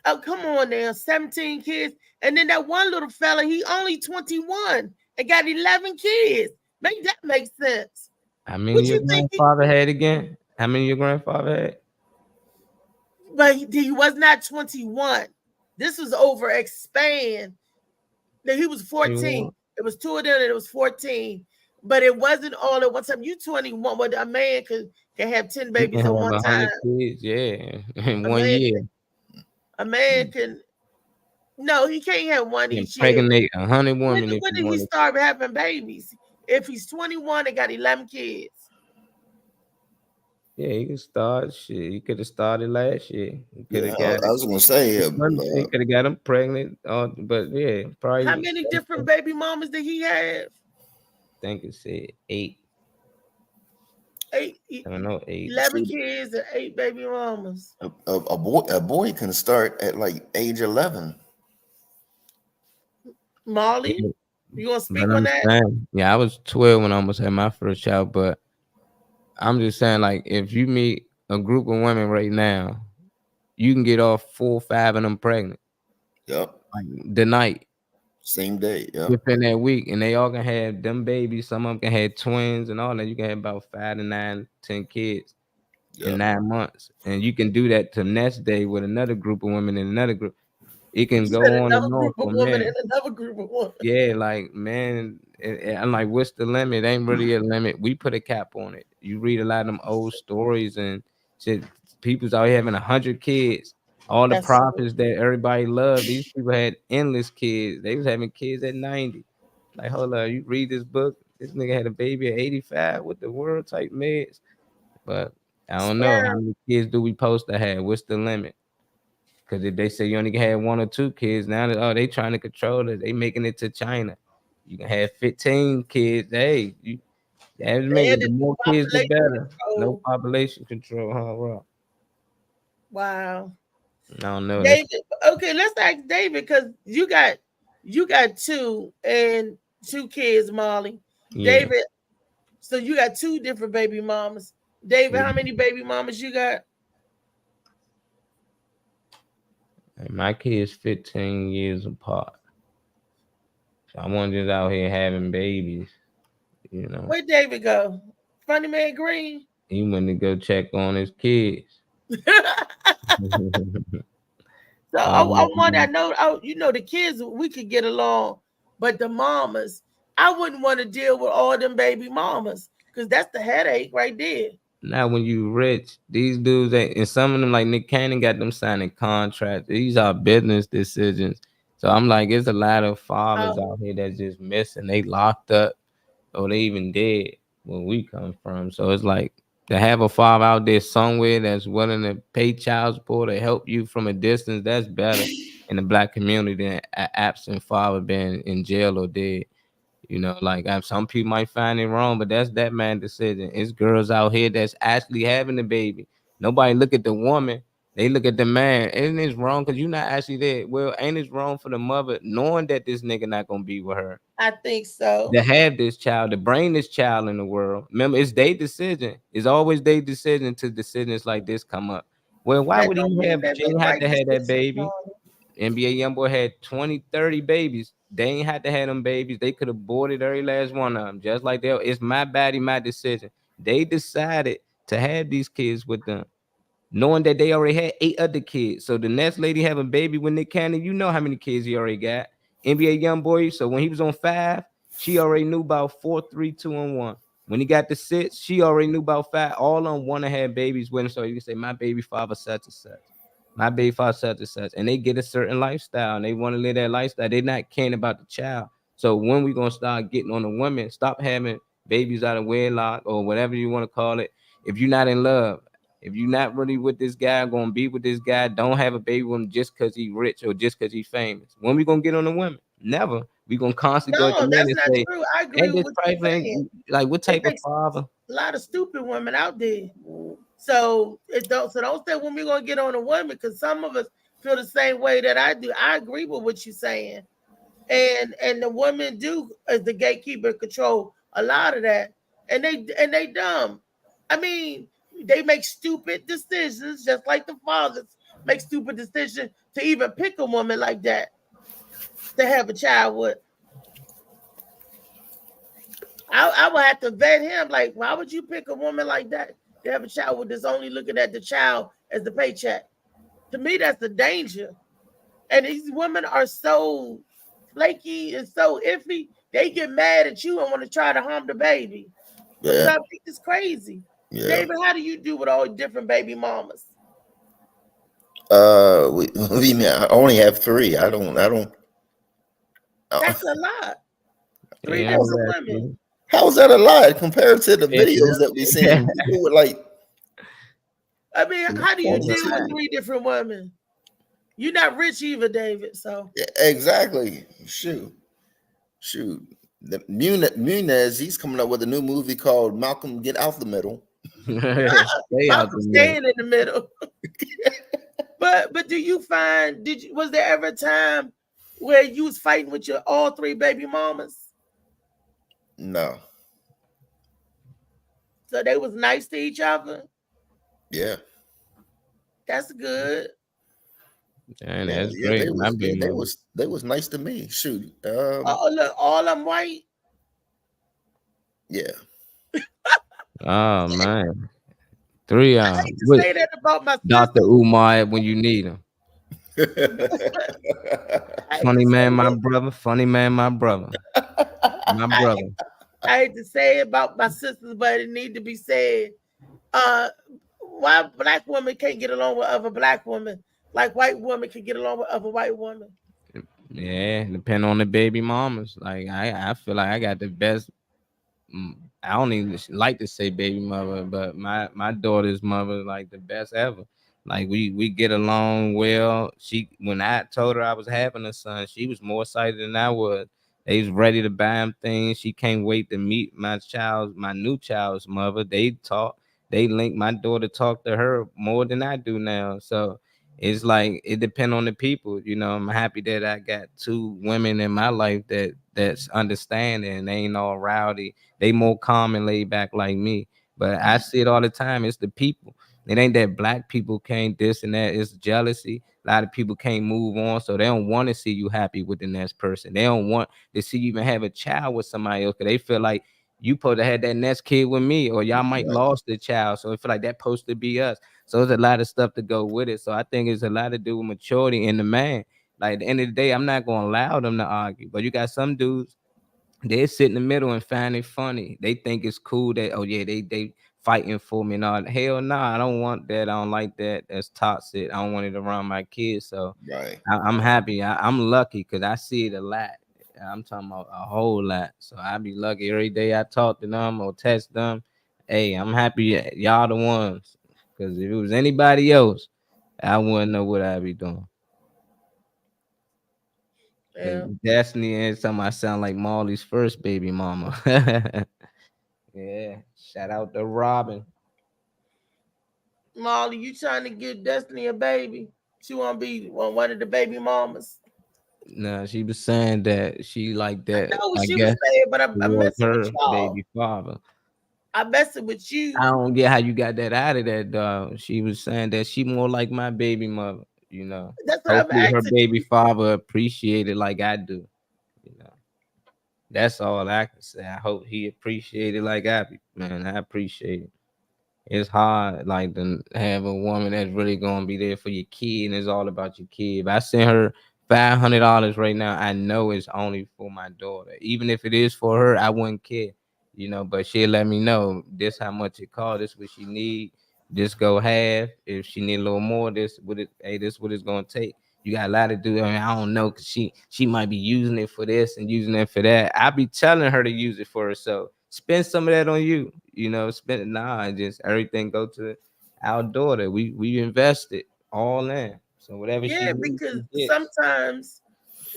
Oh, come on now, 17 kids. And then that one little fella, he only 21 and got 11 kids. Make that make sense. How many What your you think? grandfather had again? How many your grandfather had? But he was not 21. This was over expand. That he was 14. It was 2 of them and it was 14. But it wasn't all at one time. You 21, but a man can have 10 babies at one time. Kids, yeah, in 1 year. A man can no, he can't have one each year. Impregnate 100 women. When did he start having babies? If he's 21 and got 11 kids. Yeah, he could start shit. He could have started last year. He could have got. I was gonna say, he could have got him pregnant. But yeah, probably. How many different baby mamas did he have? I think it said 8. 8. I don't know, 8. 11 kids and 8 baby mamas. A boy can start at like age 11. Molly, you want to speak on that? Yeah, I was 12 when I almost had my first child, but I'm just saying, like, if you meet a group of women right now, you can get off 4 or 5 of them pregnant. Yep. Like the night. Same day. Yeah. Within that week, and they all can have them babies. Some of them can have twins and all that. You can have about 5 to 9, 10 kids in 9 months, and you can do that to next day with another group of women in another group. It can You go said on another and on group of for women men. and another group of women. Yeah, like man, I'm like, what's the limit? It ain't really a limit. We put a cap on it. You read a lot of them old stories and shit. People's out here having 100 kids. All the That's prophets that everybody loved. These people had endless kids. They was having kids at 90. Like, hold on, you read this book. This nigga had a baby at 85 with the world type meds. But I don't know how sperm. many kids do we supposed to have? What's the limit? Because if they say you only can have 1 or 2 kids, now that they trying to control it, they making it to China. You can have 15 kids. Hey, you have to They make had it. to The do more kids, the population better. No control. population control, huh? Well, Wow. I don't know. That's David, okay, let's ask David because you got 2 and 2 kids, Molly. yeah. David, so you got 2 different baby mamas. David, how many baby mamas you got? And my kids 15 years apart. So I wasn't just out here having babies, you know. Where David go? Funny Man Green. He went to go check on his kids. So I wonder. I know. You know, the kids we could get along, but the mamas, I wouldn't want to deal with all them baby mamas because that's the headache right there. Now, when you rich, these dudes and some of them like Nick Cannon got them signing contracts. These are business decisions. So I'm like, there's a lot of fathers Oh, out here that's just missing. They locked up or they even dead where we come from. So it's like to have a father out there somewhere that's willing to pay child support to help you from a distance, that's better in the black community than an absent father being in jail or dead. You know, like some people might find it wrong, but that's that man's decision. It's girls out here that's actually having the baby. Nobody look at the woman; they look at the man. Isn't it wrong because you're not actually there? Well, ain't it wrong for the mother knowing that this nigga not gonna be with her I think so. to have this child, to bring this child in the world? Remember, it's their decision. It's always their decision to decisions like this come up. Well, why That would don't he mean have? that's She the ain't have right to have that decision, baby. Molly. NBA Youngboy had 20, 30 babies. They ain't had to have them babies. They could have aborted every last one of them. Just like they, it's my body, my decision. They decided to have these kids with them, knowing that they already had 8 other kids. So the next lady having a baby with Nick Cannon, you know how many kids he already got. NBA Youngboy. So when he was on 5, she already knew about 4, 3, 2, and 1. When he got to 6, she already knew about 5. All of them want to have babies with him. So you can say, my baby father such and such. My baby father such and such. And they get a certain lifestyle and they want to live that lifestyle. They're not caring about the child. So when we gonna start getting on the women, stop having babies out of wedlock or whatever you want to call it. If you're not in love, if you're not really with this guy, gonna be with this guy, don't have a baby with him just because he's rich or just because he's famous. When we gonna get on the women? Never. We gonna constantly go at the No, men that's and not say, true. I agree ain't with this what you're saying. trifling? Like what It type of makes father? a lot of stupid women out there. So don't say when we're gonna get on a woman because some of us feel the same way that I do. I agree with what you're saying. And the women do as the gatekeeper control a lot of that. And they dumb. I mean, they make stupid decisions just like the fathers make stupid decisions to even pick a woman like that to have a child with. I would have to vet him. Like, why would you pick a woman like that to have a child with that's only looking at the child as the paycheck? To me, that's the danger. And these women are so flaky and so iffy. They get mad at you and want to try to harm the baby. Which Yeah, I think is crazy. yeah. David, how do you do with all different baby mamas? What do you mean? I only have 3. I don't. That's a lot. 3 Yeah, different women. How is that a lot compared to the yeah. videos that we seen? People with like I mean, how do you That's a deal with fact. 3 different women? You're not rich either, David. So yeah, exactly. Shoot. The Munez, he's coming up with a new movie called Malcolm Get Out the Middle. Stay out Malcolm the middle. staying in the middle. But do you find was there ever a time where you was fighting with your all 3 baby mamas? No. So they was nice to each other. Yeah. That's good. And Yeah, that's great. My baby mama. they was nice to me. Shoot. Oh look, all them white. Yeah. Oh man. 3 I hate to with say that about my Dr. sister. Umar when you need him. I hate Funny to man, say my it. brother. Funny man, my brother. My brother. I hate to say it about my sisters, but it need to be said. Uh, why black women can't get along with other black women, like white women can get along with other white women. Yeah, depend on the baby mamas. Like I feel like I got the best. I don't even like to say baby mother, but my daughter's mother like the best ever. Like we get along well. She when I told her I was having a son, she was more excited than I was. They was ready to buy him things. She can't wait to meet my new child's mother. They talk, they link. My daughter talk to her more than I do now. So it's like it depends on the people. You know, I'm happy that I got two women in my life that's understanding and they ain't all rowdy. They more calm and laid back like me. But I see it all the time. It's the people. It ain't that black people can't this and that. It's jealousy. A lot of people can't move on, so they don't want to see you happy with the next person. They don't want to see you even have a child with somebody else because they feel like you supposed to have that next kid with me, or y'all might Right. lost the child. So it feel like that supposed to be us. So there's a lot of stuff to go with it. So I think it's a lot to do with maturity in the man. Like at the end of the day, I'm not gonna allow them to argue. But you got some dudes they sit in the middle and find it funny. They think it's cool that oh yeah, they fighting for me and all. Hell nah, I don't want that. I don't like that. That's toxic. I don't want it around my kids. So Right. I'm happy. I'm lucky because I see it a lot. I'm talking about a whole lot. So I be lucky every day I talk to them or text them. Hey, I'm happy y'all the ones. Because if it was anybody else, I wouldn't know what I'd be doing. Yeah, Destiny and something I sound like Marley's first baby mama. Yeah. Shout out to Robin. Molly, you trying to give Destiny a baby? She want to be one of the baby mamas. No, she was saying that she like I that, know what I she was guess, saying, but I'm towards messing with her y'all. baby father. I'm messing with you. I don't get how you got that out of that dog. She was saying that she more like my baby mother, you know. That's what I'm Hopefully her asking baby you. father appreciate it like I do, you know. That's all I can say. I hope he appreciate it like I be. Man, I appreciate it. It's hard like to have a woman that's really gonna be there for your kid and it's all about your kid. If I send her $500 right now, I know it's only for my daughter. Even if it is for her, I wouldn't care, you know. But she'll let me know this how much it costs, this what she need. Just go half. If she need a little more, this what it. Hey, this what it's gonna take. You got a lot to do. I mean, I don't know, cause she might be using it for this and using it for that. I be telling her to use it for herself. Spend some of that on you. You know, spend it. Nah, just everything go to our daughter. We invested all in. So whatever she Yeah, needs, because she gets. sometimes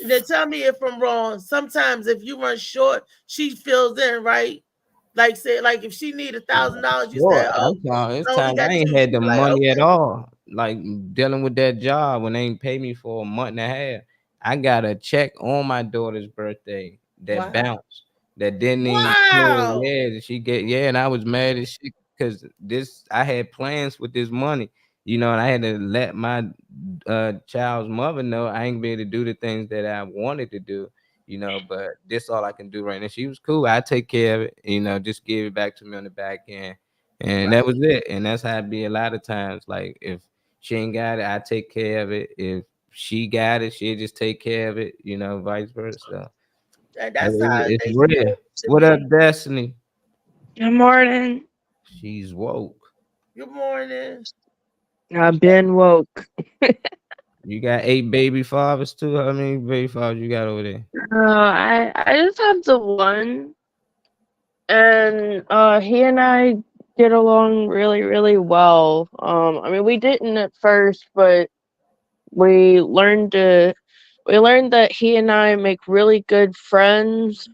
they tell me if I'm wrong. Sometimes if you run short, she fills in, right? Like say, like if she need $1,000, you Sure, say, "Oh, I'm talking. It's I only times I got ain't two." had She the be like, money at "Okay, all. Like dealing with that job when they ain't pay me for a month and a half. I got a check on my daughter's birthday that wow, bounced. That didn't even clear. wow." Yeah, she get yeah, and I was mad as shit because this I had plans with this money, you know, and I had to let my child's mother know I ain't be able to do the things that I wanted to do, you know, but this all I can do right now. She was cool. I take care of it, you know, just give it back to me on the back end. And that was Right. it. And that's how it be a lot of times. Like if she ain't got it, I take care of it. If she got it, she'll just take care of it, you know, vice versa. And that's how It's they real. should What up, be. Destiny? Good morning. She's woke. Good morning. I've been woke. You got 8 baby fathers too? How many baby fathers you got over there? I just have the one, and he and I get along really really well. I mean we didn't at first, but we learned to we learned that he and I make really good friends,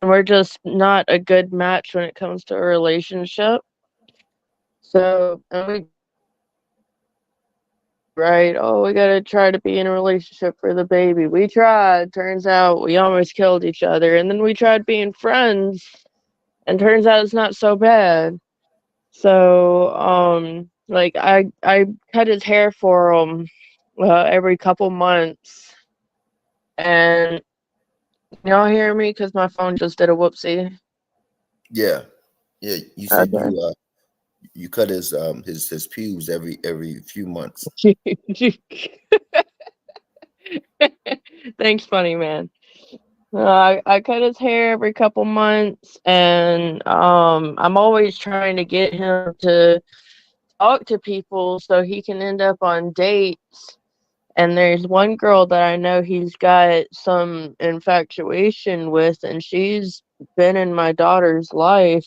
and we're just not a good match when it comes to a relationship. So and we right? Oh, we gotta try to be in a relationship for the baby. We tried. Turns out we almost killed each other. And then we tried being friends, and turns out it's not so bad. So, like I cut his hair for him every couple months, and y'all hear me? Cause my phone just did a whoopsie. Yeah. Yeah. You said Okay. you cut his pubes every few months. Thanks, funny man. I cut his hair every couple months, and I'm always trying to get him to talk to people so he can end up on dates. And there's one girl that I know he's got some infatuation with, and she's been in my daughter's life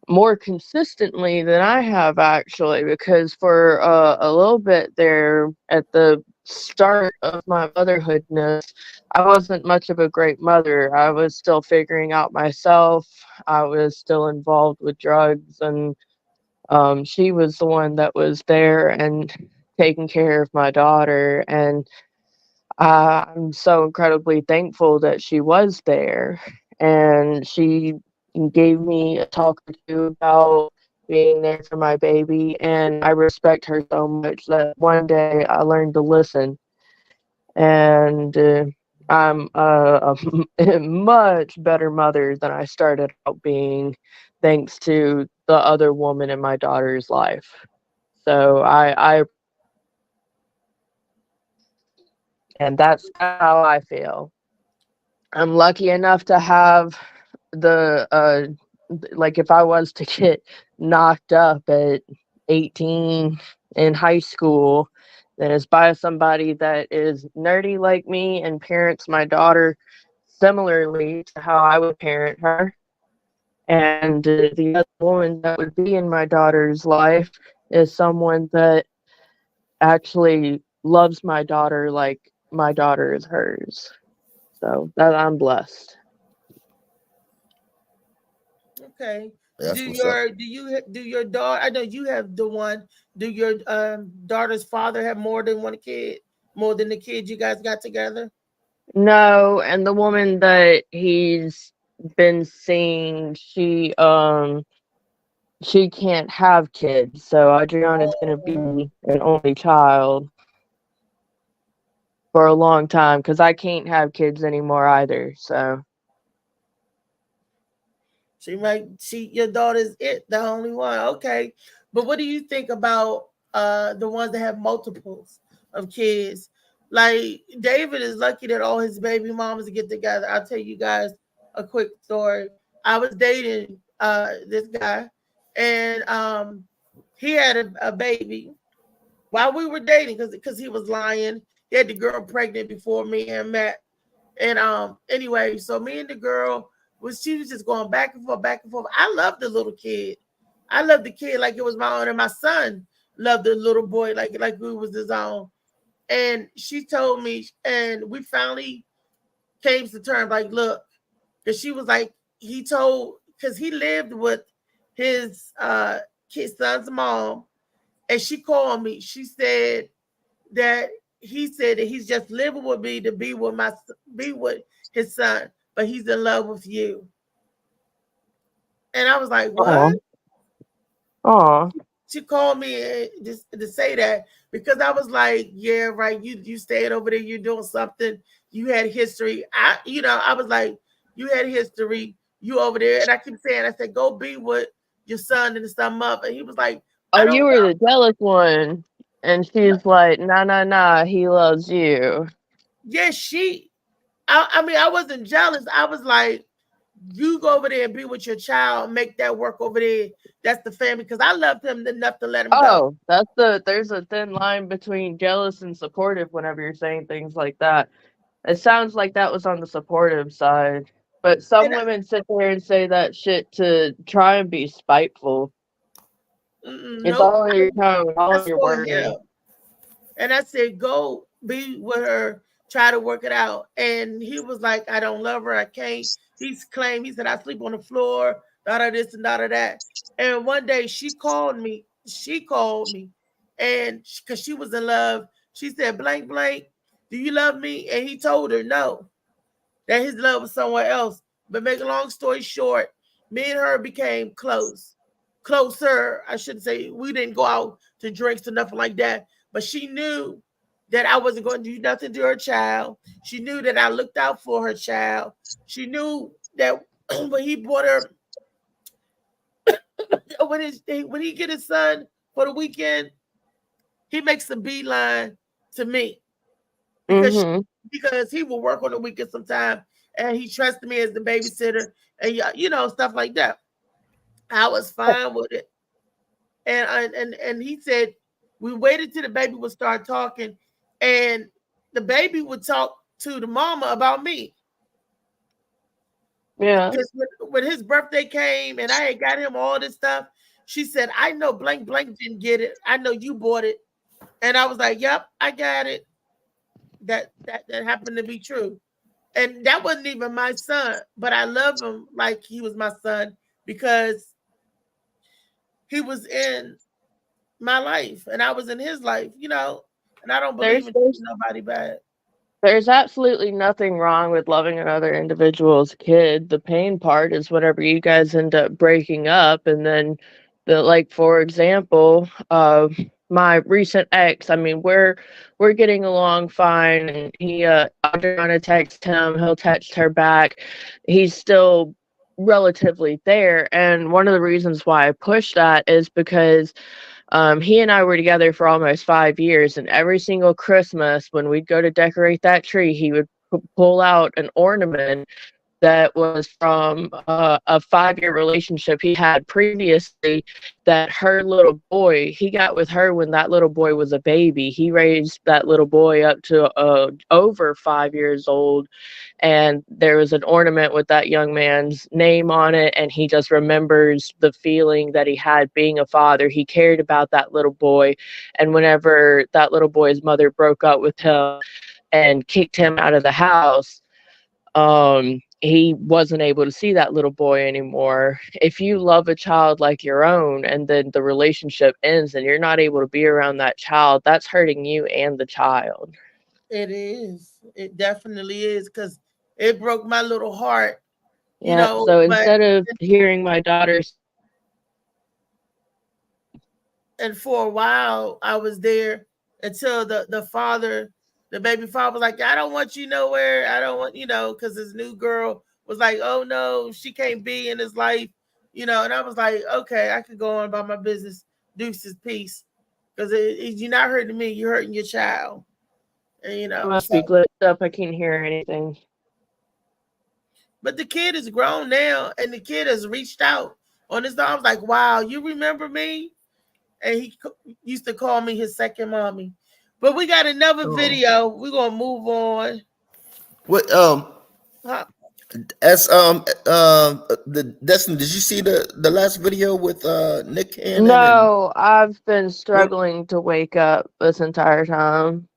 more consistently than I have actually, because for a little bit there at the start of my motherhoodness, I wasn't much of a great mother. I was still figuring out myself. I was still involved with drugs, and she was the one that was there and taking care of my daughter. And I'm so incredibly thankful that she was there. And she gave me a talk or two about being there for my baby. And I respect her so much that one day I learned to listen. And I'm a much better mother than I started out being, thanks to the other woman in my daughter's life. So and that's how I feel. I'm lucky enough to have the like if I was to get knocked up at 18 in high school, then it's by somebody that is nerdy like me and parents my daughter similarly to how I would parent her. And the other woman that would be in my daughter's life is someone that actually loves my daughter like my daughter is hers. So that I'm blessed. Okay. That's what's up. Do your daughter? I know you have the one. Do your daughter's father have more than one kid? More than the kid you guys got together? No, and the woman that he's been seeing, she can't have kids, so Adriana's gonna be an only child for a long time because I can't have kids anymore either. So Your daughter's the only one. Okay. But what do you think about the ones that have multiples of kids? Like David is lucky that all his baby mamas get together. I'll tell you guys a quick story. I was dating this guy, and he had a baby while we were dating because he was lying. He had the girl pregnant before me and met. And anyway, so me and the girl she was just going back and forth, back and forth. I love the little kid. I love the kid like it was my own, and my son loved the little boy like it was his own. And she told me, and we finally came to terms. Like, look, because she was like, because he lived with his kid son's mom, and she called me. She said that he said that he's just living with me to be with his son, but he's in love with you. And I was like, what? aw. She called me just to say that because I was like, yeah, right. You stayed over there, you're doing something. You had history. I was like, you had history. You over there, and I keep saying, I said, go be with your son and some up. And he was like, I Oh, don't you were the jealous one. And she's like, nah, he loves you. Yeah, I mean, I wasn't jealous. I was like, you go over there and be with your child, make that work over there. That's the family. Because I loved him enough to let him go. Oh, there's a thin line between jealous and supportive whenever you're saying things like that. It sounds like that was on the supportive side. But some And women sit there and say that shit to try and be spiteful. It's nope, all in your tone, all in that's your for him. wording. And I said, go be with her, try to work it out. And he was like, I don't love her. I can't. He said, I sleep on the floor, da this and da that. And one day she called me. And because she was in love, she said, blank, do you love me? And he told her no, that his love was somewhere else. But make a long story short, me and her became closer. I shouldn't say we didn't go out to drinks or nothing like that. But she knew that I wasn't going to do nothing to her child. She knew that I looked out for her child. She knew that when he brought her, when he get his son for the weekend, he makes a beeline to me. because Mm-hmm. because he will work on the weekend sometime, and he trusted me as the babysitter, and stuff like that. I was fine with it, and he said we waited till the baby would start talking, and the baby would talk to the mama about me. Yeah. Because when his birthday came and I had got him all this stuff, she said, I know blank blank didn't get it. I know you bought it. And I was like, yep, I got it. That happened to be true. And that wasn't even my son, but I love him like he was my son because he was in my life and I was in his life, and I don't believe in nobody bad. There's absolutely nothing wrong with loving another individual's kid. The pain part is whenever you guys end up breaking up, and then like for example, my recent ex. I mean, we're getting along fine, and Adriana texts him, he'll text her back. He's still relatively there, and one of the reasons why I push that is because he and I were together for almost 5 years, and every single Christmas when we'd go to decorate that tree, he would pull out an ornament that was from a 5-year relationship he had previously, that her little boy, he got with her when that little boy was a baby. He raised that little boy up to over 5 years old, and there was an ornament with that young man's name on it, and he just remembers the feeling that he had being a father. He cared about that little boy, and whenever that little boy's mother broke up with him and kicked him out of the house, he wasn't able to see that little boy anymore. If you love a child like your own and then the relationship ends and you're not able to be around that child, that's hurting you and the child. It is. It definitely is because it broke my little heart, Yeah, so but instead of hearing my daughter's and for a while I was there until the baby father was like, I don't want you nowhere. I don't want, because his new girl was like, oh no, she can't be in his life, and I was like, okay, I could go on about my business. Deuces, peace. Because you're not hurting me, you're hurting your child. And I must be glitched up. I can't hear anything. But the kid is grown now, and the kid has reached out on his own. I was like, wow, you remember me? And he used to call me his second mommy. But we got another video. We're gonna move on. What as the Destiny, did you see the last video with Nick Cannon? No, I've been struggling to wake up this entire time.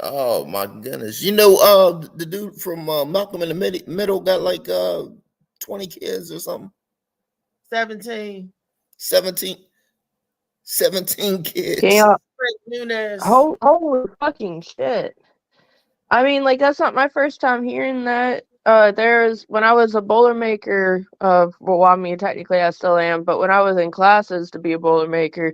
Oh my goodness. The dude from Malcolm in the Middle got like 20 kids or something. 17 kids. Yeah. Nunes. Holy fucking shit. I mean, like, that's not my first time hearing that. When I was a Boilermaker, I mean, technically I still am, but when I was in classes to be a Boilermaker,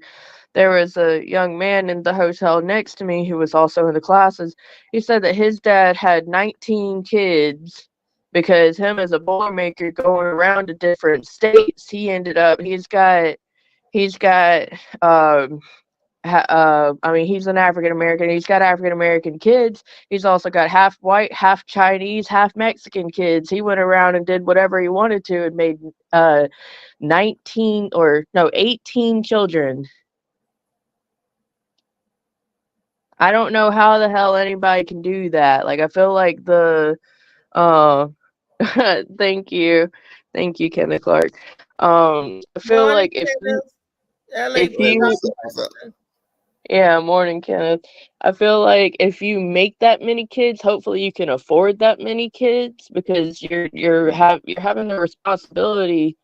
there was a young man in the hotel next to me who was also in the classes. He said that his dad had 19 kids because him as a Boilermaker going around to different states, he's got I mean, he's an African American. He's got African American kids. He's also got half white, half Chinese, half Mexican kids. He went around and did whatever he wanted to and made 18 children. I don't know how the hell anybody can do that. Like, I feel like thank you, Kenneth Clark. I feel like morning, Kenneth. I feel like if you make that many kids, hopefully you can afford that many kids because you're having the responsibility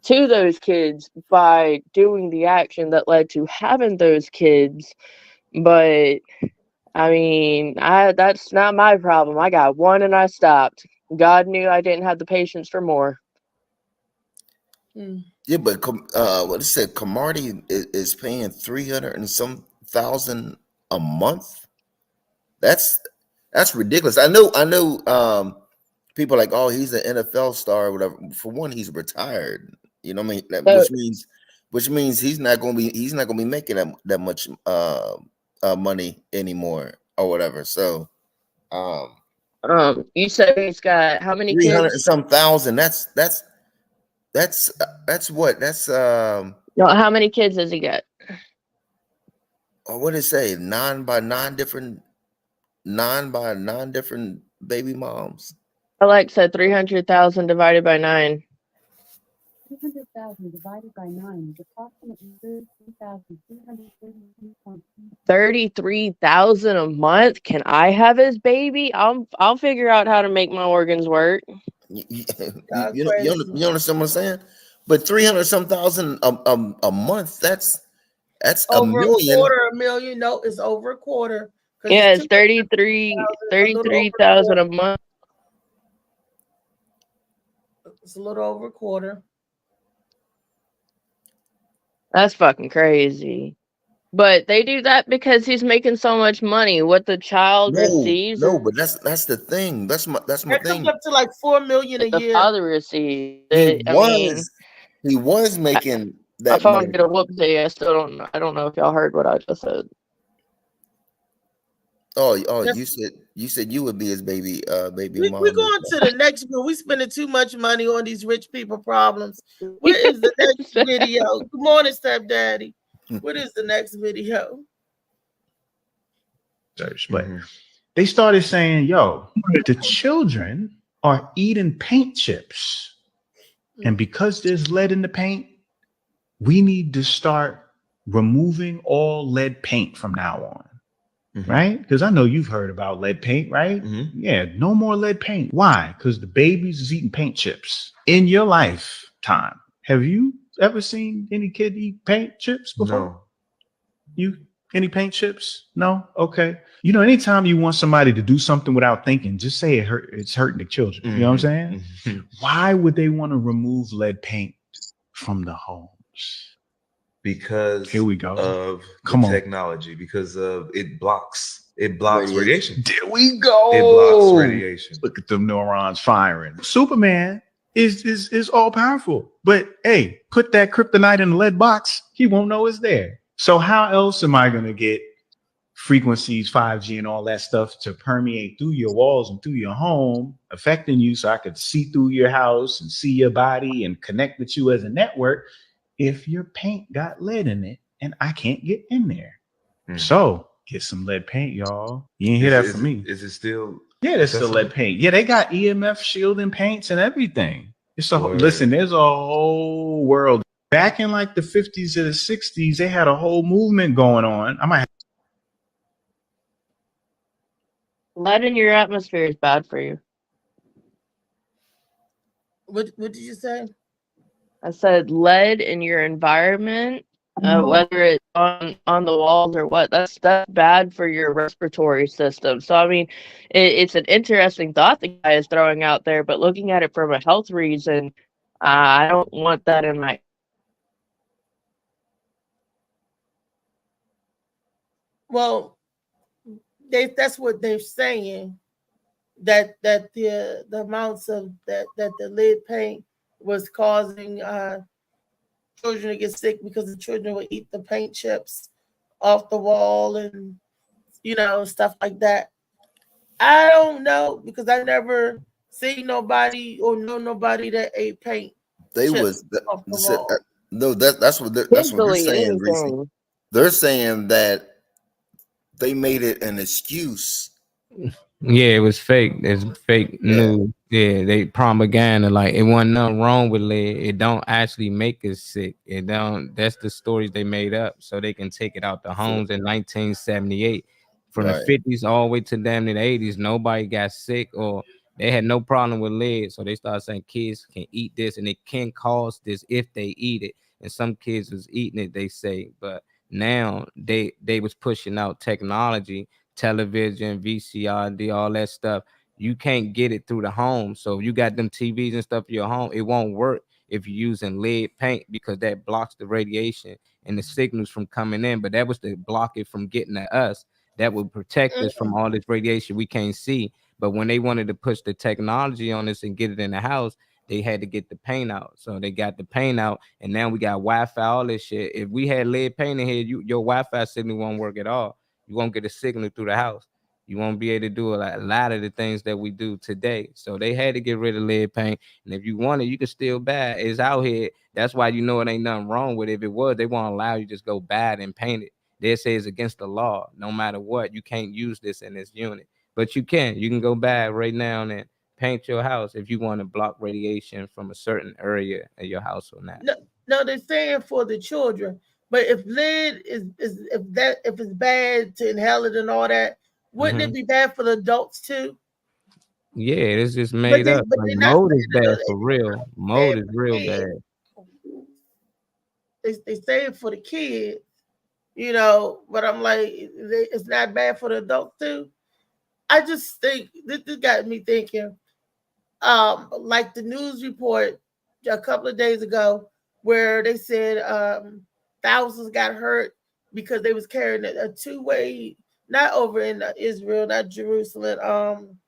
to those kids by doing the action that led to having those kids. But I mean, that's not my problem. I got one and I stopped. God knew I didn't have the patience for more. Yeah, but what it said, Camardi is paying 300 and some thousand a month. That's ridiculous. I know. People are like, oh, he's an NFL star or whatever. For one, he's retired. You know what I mean? Which means he's not gonna be making that much money anymore. or whatever. So, um, You said he's got how many 300 and kids? some thousand. That's what? That's No, how many kids does he get? what did it say? 9 by 9 different baby moms. Alexa, 300,000 divided by 9. 300,000 divided by 9 is approximately 33,333.2. 33,000 a month? Can I have his baby? I'll figure out how to make my organs work. You crazy. understand what I'm saying? But 300 some thousand a month. That's a Over million. a million. No, it's over a quarter. 'Cause Yeah, it's 200,000, it's a little over 33,000 a month. It's a little over a quarter. That's fucking crazy. But they do that because he's making so much money. What the child receives, No, but that's the thing. That's my That thing. comes up to like $4 million a the year. father receives. He I mean, was making my that phone money. did a whoopsie. I don't know if y'all heard what I just said. Oh, That's- you said you would be his baby We're mom. going to the next one. We spending too much money on these rich people problems. Where is the next video? Good morning, stepdaddy. What is the next video? But they started saying, yo, the children are eating paint chips. And because there's lead in the paint, we need to start removing all lead paint from now on. Right? Because I know you've heard about lead paint, right? Yeah, no more lead paint. Why? Because the babies is eating paint chips in your lifetime. Have you ever seen any kid eat paint chips before? No. You any paint chips? No? Okay. You know, anytime you want somebody to do something without thinking, just say it's hurting the children. You know what I'm saying? Why would they want to remove lead paint from the homes? Because here we go of technology, because of it blocks radiation. There we go. It blocks radiation. Look at them neurons firing. Superman is all powerful, but hey, put that kryptonite in the lead box, he won't know it's there. So how else am I gonna get frequencies, 5G and all that stuff to permeate through your walls and through your home, affecting you so I could see through your house and see your body and connect with you as a network if your paint got lead in it and I can't get in there? So get some lead paint, y'all. You didn't hear that from me. Is it still? Yeah, there's still lead paint. Yeah, they got EMF shielding paints and everything. It's a listen, there's a whole world. Back in like the 50s or the 60s, they had a whole movement going on. I might have Lead in your atmosphere is bad for you. What did you say? I said lead in your environment, whether it's on the walls or what, that's bad for your respiratory system. So I mean, it's an interesting thought the guy is throwing out there, but looking at it from a health reason, I don't want that in my. Well, that's what they're saying, that the amounts of that the lead paint was causing children to get sick because the children would eat the paint chips off the wall and stuff like that. I don't know, because I never seen nobody or know nobody that ate paint. They was no, that's what they're saying. Reese. They're saying that they made it an excuse. Yeah, it was fake. It's fake news. Yeah, they propaganda. Like, it wasn't nothing wrong with lead. It don't actually make us sick. It don't. That's the stories they made up so they can take it out the homes in 1978. From the 50s all the way to damn near the 80s, nobody got sick or they had no problem with lead. So they started saying kids can eat this and it can cause this if they eat it. And some kids was eating it, they say. But now they was pushing out technology, television, VCR, all that stuff. You can't get it through the home. So if you got them TVs and stuff in your home, it won't work if you're using lead paint, because that blocks the radiation and the signals from coming in. But that was to block it from getting to us. That would protect us from all this radiation we can't see. But when they wanted to push the technology on us and get it in the house, they had to get the paint out. So they got the paint out, and now we got Wi-Fi, all this shit. If we had lead paint in here, your Wi-Fi signal won't work at all. You won't get a signal through the house. You won't be able to do a lot of the things that we do today. So they had to get rid of lead paint. And if you want it, you can still buy it. It's out here. That's why you know it ain't nothing wrong with it. If it was, they won't allow you to just go buy it and paint it. They say it's against the law. No matter what, you can't use this in this unit. But you can. You can go buy it right now and paint your house if you want to block radiation from a certain area of your house or not. No, they're saying for the children. But if lead is if it's bad to inhale it and all that, wouldn't it be bad for the adults too? Yeah, it's just made up. Like, mold is bad for real. Mold is real bad. They say it for the kids, you know, but I'm like, it's not bad for the adults too. I just think this got me thinking, like the news report a couple of days ago where they said thousands got hurt because they was carrying a two-way, not over in Israel, not Jerusalem.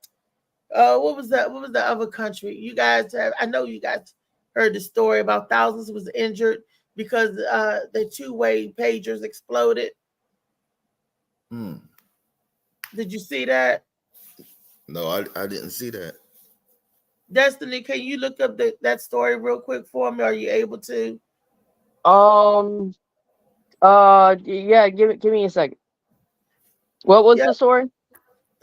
What was that? What was the other country? You guys have, I know you guys heard the story about thousands was injured because the two-way pagers exploded. Did you see that? No, I didn't see that. Destiny, can you look up that story real quick for me? Are you able to? Yeah, give me a second. What was the story?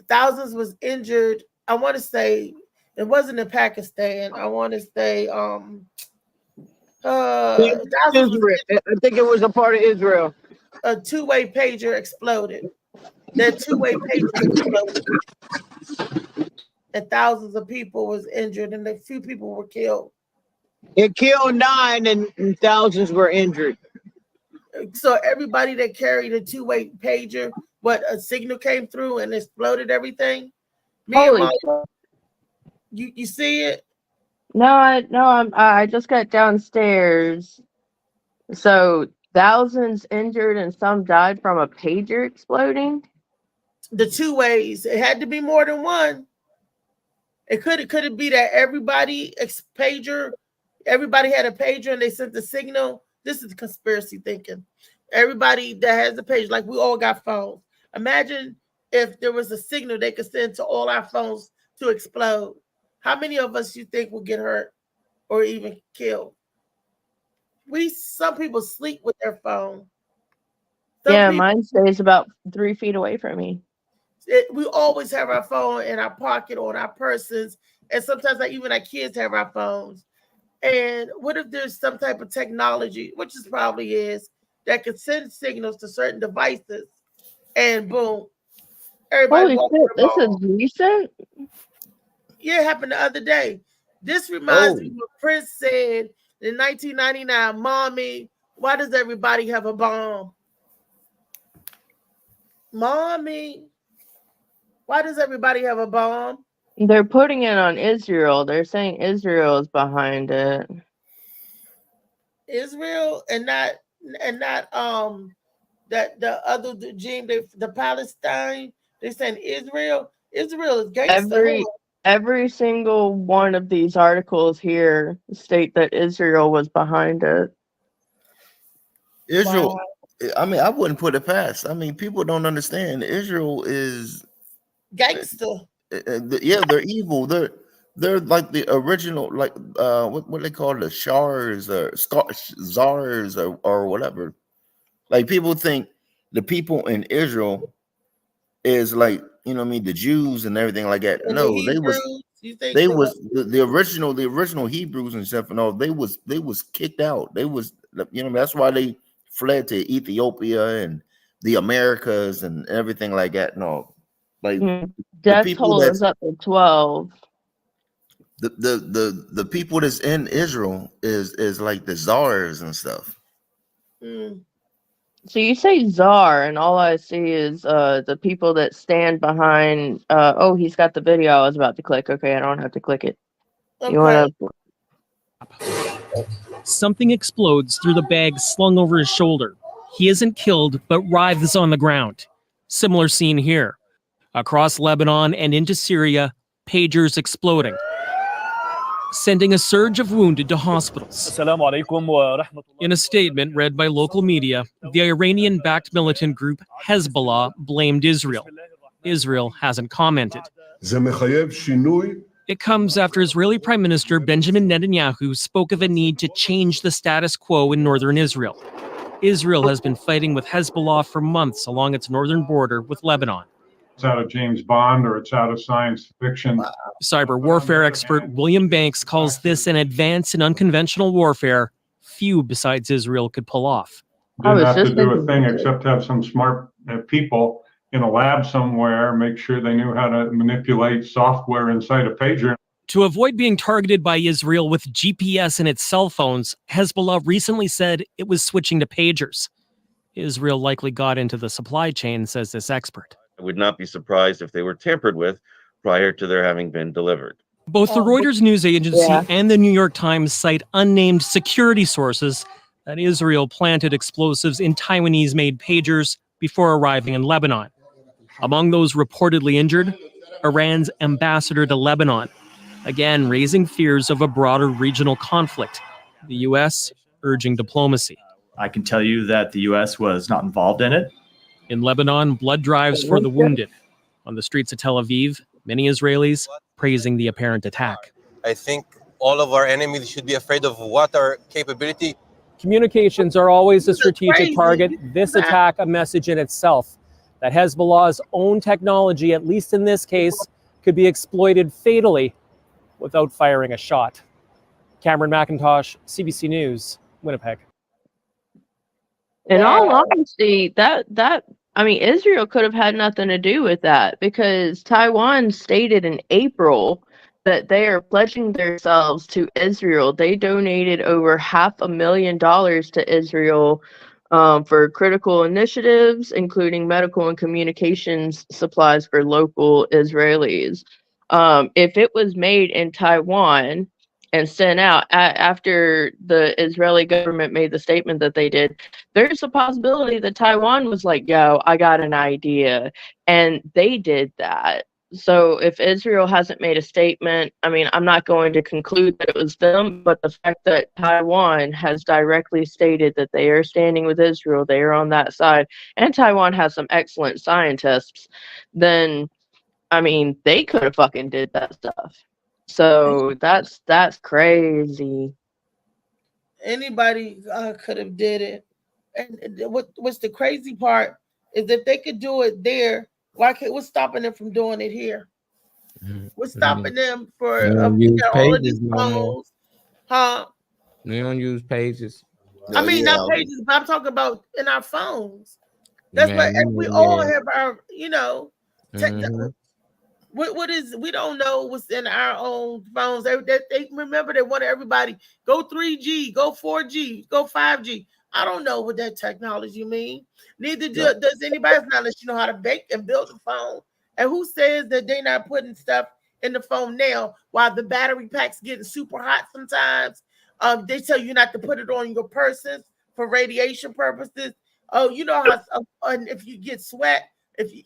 Thousands was injured. I want to say it wasn't in Pakistan. I want to say Israel. I think it was a part of Israel. A two-way pager exploded. That two-way pager exploded. And thousands of people was injured and a few people were killed. It killed 9 and thousands were injured. So everybody that carried a two-way pager, a signal came through and exploded everything. You see it? No, I just got downstairs. So thousands injured and some died from a pager exploding. The two ways. It had to be more than one. It could it be that everybody had a pager and they sent the signal. This is conspiracy thinking. Everybody that has a page, like we all got phones. Imagine if there was a signal they could send to all our phones to explode. How many of us you think will get hurt or even killed? Some people sleep with their phone. Mine stays about 3 feet away from me. We always have our phone in our pocket or in our purses, and sometimes even our kids have our phones. And what if there's some type of technology, which is probably is, that could send signals to certain devices, and boom, everybody. Holy shit, this is recent? Yeah, it happened the other day. This reminds me of what Prince said in 1999, "Mommy, why does everybody have a bomb? Mommy, why does everybody have a bomb?" They're putting it on Israel. They're saying Israel is behind it. Israel and not that the other regime, the Palestine. They're saying Israel. Israel is gangster. Every single one of these articles here state that Israel was behind it. Israel. Wow. I mean, I wouldn't put it past. I mean, people don't understand. Israel is gangster. Yeah, they're evil. They're like the original, like what they call the Shars or Czars or whatever. Like people think the people in Israel is like, you know what I mean, the Jews and everything like that. And no, the Hebrews, they was the original Hebrews and stuff and all. They was kicked out. They was, you know, that's why they fled to Ethiopia and the Americas and everything like that and all. Like death toll is up to 12. The people that's in Israel is like the czars and stuff. So you say czar, and all I see is the people that stand behind. He's got the video I was about to click. Okay, I don't have to click it. Okay. You want to? Something explodes through the bag slung over his shoulder. He isn't killed, but writhes on the ground. Similar scene here. Across Lebanon and into Syria, pagers exploding, sending a surge of wounded to hospitals. In a statement read by local media, the Iranian-backed militant group Hezbollah blamed Israel. Israel hasn't commented. It comes after Israeli Prime Minister Benjamin Netanyahu spoke of a need to change the status quo in northern Israel. Israel has been fighting with Hezbollah for months along its northern border with Lebanon. It's out of James Bond or it's out of science fiction. Cyber warfare expert William Banks calls this an advance in unconventional warfare few besides Israel could pull off. Didn't have to do a thing except have some smart people in a lab somewhere make sure they knew how to manipulate software inside a pager. To avoid being targeted by Israel with GPS in its cell phones, Hezbollah recently said it was switching to pagers. Israel likely got into the supply chain, says this expert. I would not be surprised if they were tampered with prior to their having been delivered. Both the Reuters news agency and the New York Times cite unnamed security sources that Israel planted explosives in Taiwanese-made pagers before arriving in Lebanon. Among those reportedly injured, Iran's ambassador to Lebanon, again raising fears of a broader regional conflict, the U.S. urging diplomacy. I can tell you that the U.S. was not involved in it. In Lebanon, blood drives for the wounded. On the streets of Tel Aviv, many Israelis praising the apparent attack. I think all of our enemies should be afraid of what our capability. Communications are always a strategic target. This attack, a message in itself, that Hezbollah's own technology, at least in this case, could be exploited fatally without firing a shot. Cameron McIntosh, CBC News, Winnipeg. In all honesty, Israel could have had nothing to do with that because Taiwan stated in April that they are pledging themselves to Israel. They donated over $500,000 to Israel for critical initiatives, including medical and communications supplies for local Israelis. If it was made in Taiwan and sent out after the Israeli government made the statement that they did, there's a possibility that Taiwan was like, yo, I got an idea. And they did that. So if Israel hasn't made a statement, I'm not going to conclude that it was them, but the fact that Taiwan has directly stated that they are standing with Israel, they are on that side, and Taiwan has some excellent scientists, then, they could have fucking did that stuff. So that's crazy. Anybody could have did it. And what's the crazy part is that they could do it there. What's stopping them from doing it here? What's stopping them for all of these phones? Huh? We don't use pages. Not pages, but I'm talking about in our phones. That's what we all have our, What is, we don't know what's in our own phones. They remember they want everybody go 3G, go 4G, go 5G. I don't know what that technology means. Neither does anybody, unless you know how to bake and build a phone. And who says that they're not putting stuff in the phone now while the battery pack's getting super hot sometimes? They tell you not to put it on your purses for radiation purposes. Oh, you know how if you get sweat,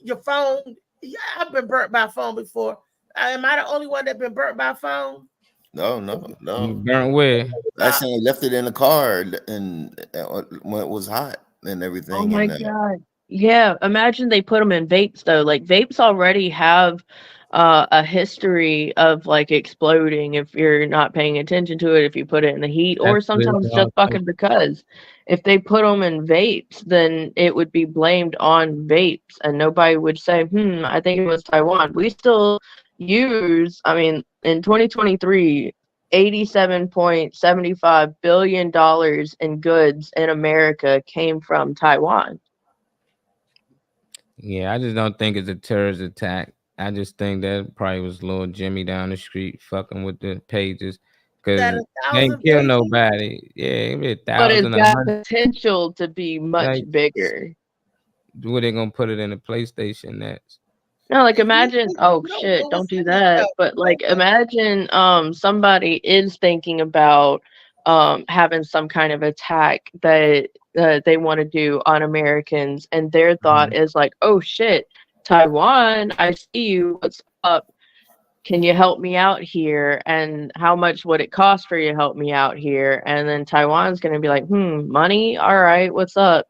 your phone. Yeah, I've been burnt by a phone before. Am I the only one that's been burnt by a phone? No. Burnt where? I seen left it in the car and when it was hot and everything. Oh my God. Yeah, imagine they put them in vapes though. Like vapes already have a history of like exploding if you're not paying attention to it, if you put it in the heat, or sometimes just fucking because. If they put them in vapes, then it would be blamed on vapes and nobody would say, I think it was Taiwan. We still use, in 2023, $87.75 billion in goods in America came from Taiwan. Yeah, I just don't think it's a terrorist attack. I just think that probably was little Jimmy down the street fucking with the pages. Because they ain't kill nobody. Yeah, maybe 1,000. But it's got potential to be much bigger. Where they gonna put it in a PlayStation next? No, like imagine, don't do that. But like imagine somebody is thinking about having some kind of attack that they want to do on Americans, and their thought is like, oh shit, Taiwan, I see you, what's up? Can you help me out here? And how much would it cost for you to help me out here? And then Taiwan's going to be like, money? All right, what's up?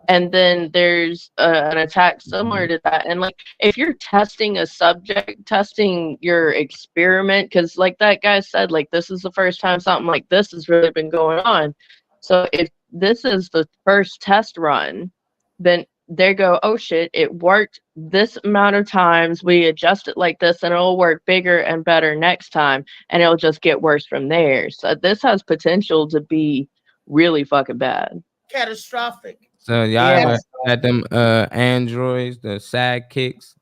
and then there's an attack similar to that. And like, if you're testing a subject, testing your experiment, because like that guy said, like this is the first time something like this has really been going on. So if this is the first test run, then they go, oh shit, it worked this amount of times. We adjust it like this, and it'll work bigger and better next time, and it'll just get worse from there. So this has potential to be really fucking bad. Catastrophic. So y'all ever had them Androids, the sidekicks?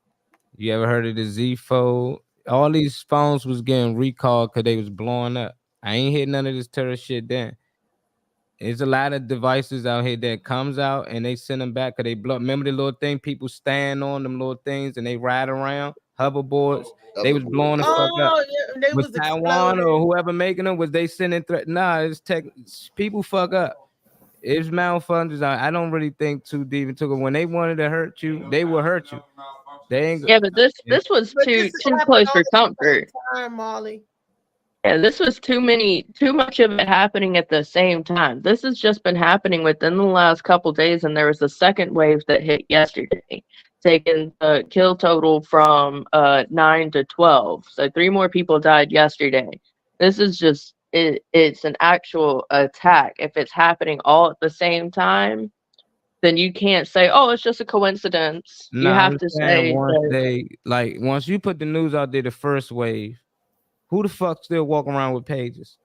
You ever heard of the Z Fold? All these phones was getting recalled because they was blowing up. I ain't hear none of this terror shit then. There's a lot of devices out here that comes out and they send them back because they blow. Remember the little thing people stand on, them little things, and they ride around, hoverboards. They was blowing the fuck up. Yeah, they Was Taiwan or whoever making them, was they sending threat? Nah, it's tech. People fuck up. It's malfunctions. I don't really think too deep into it. When they wanted to hurt you, they will hurt you. They ain't. Yeah, but this was too close for comfort. Time, Molly. Yeah, this was too much of it happening at the same time. This has just been happening within the last couple days, and there was a second wave that hit yesterday, taking the kill total from 9 to 12. So 3 more people died yesterday. This is just it's an actual attack. If it's happening all at the same time, then you can't say, "Oh, it's just a coincidence." You have to say once you put the news out there, the first wave. Who the fuck still walking around with pages?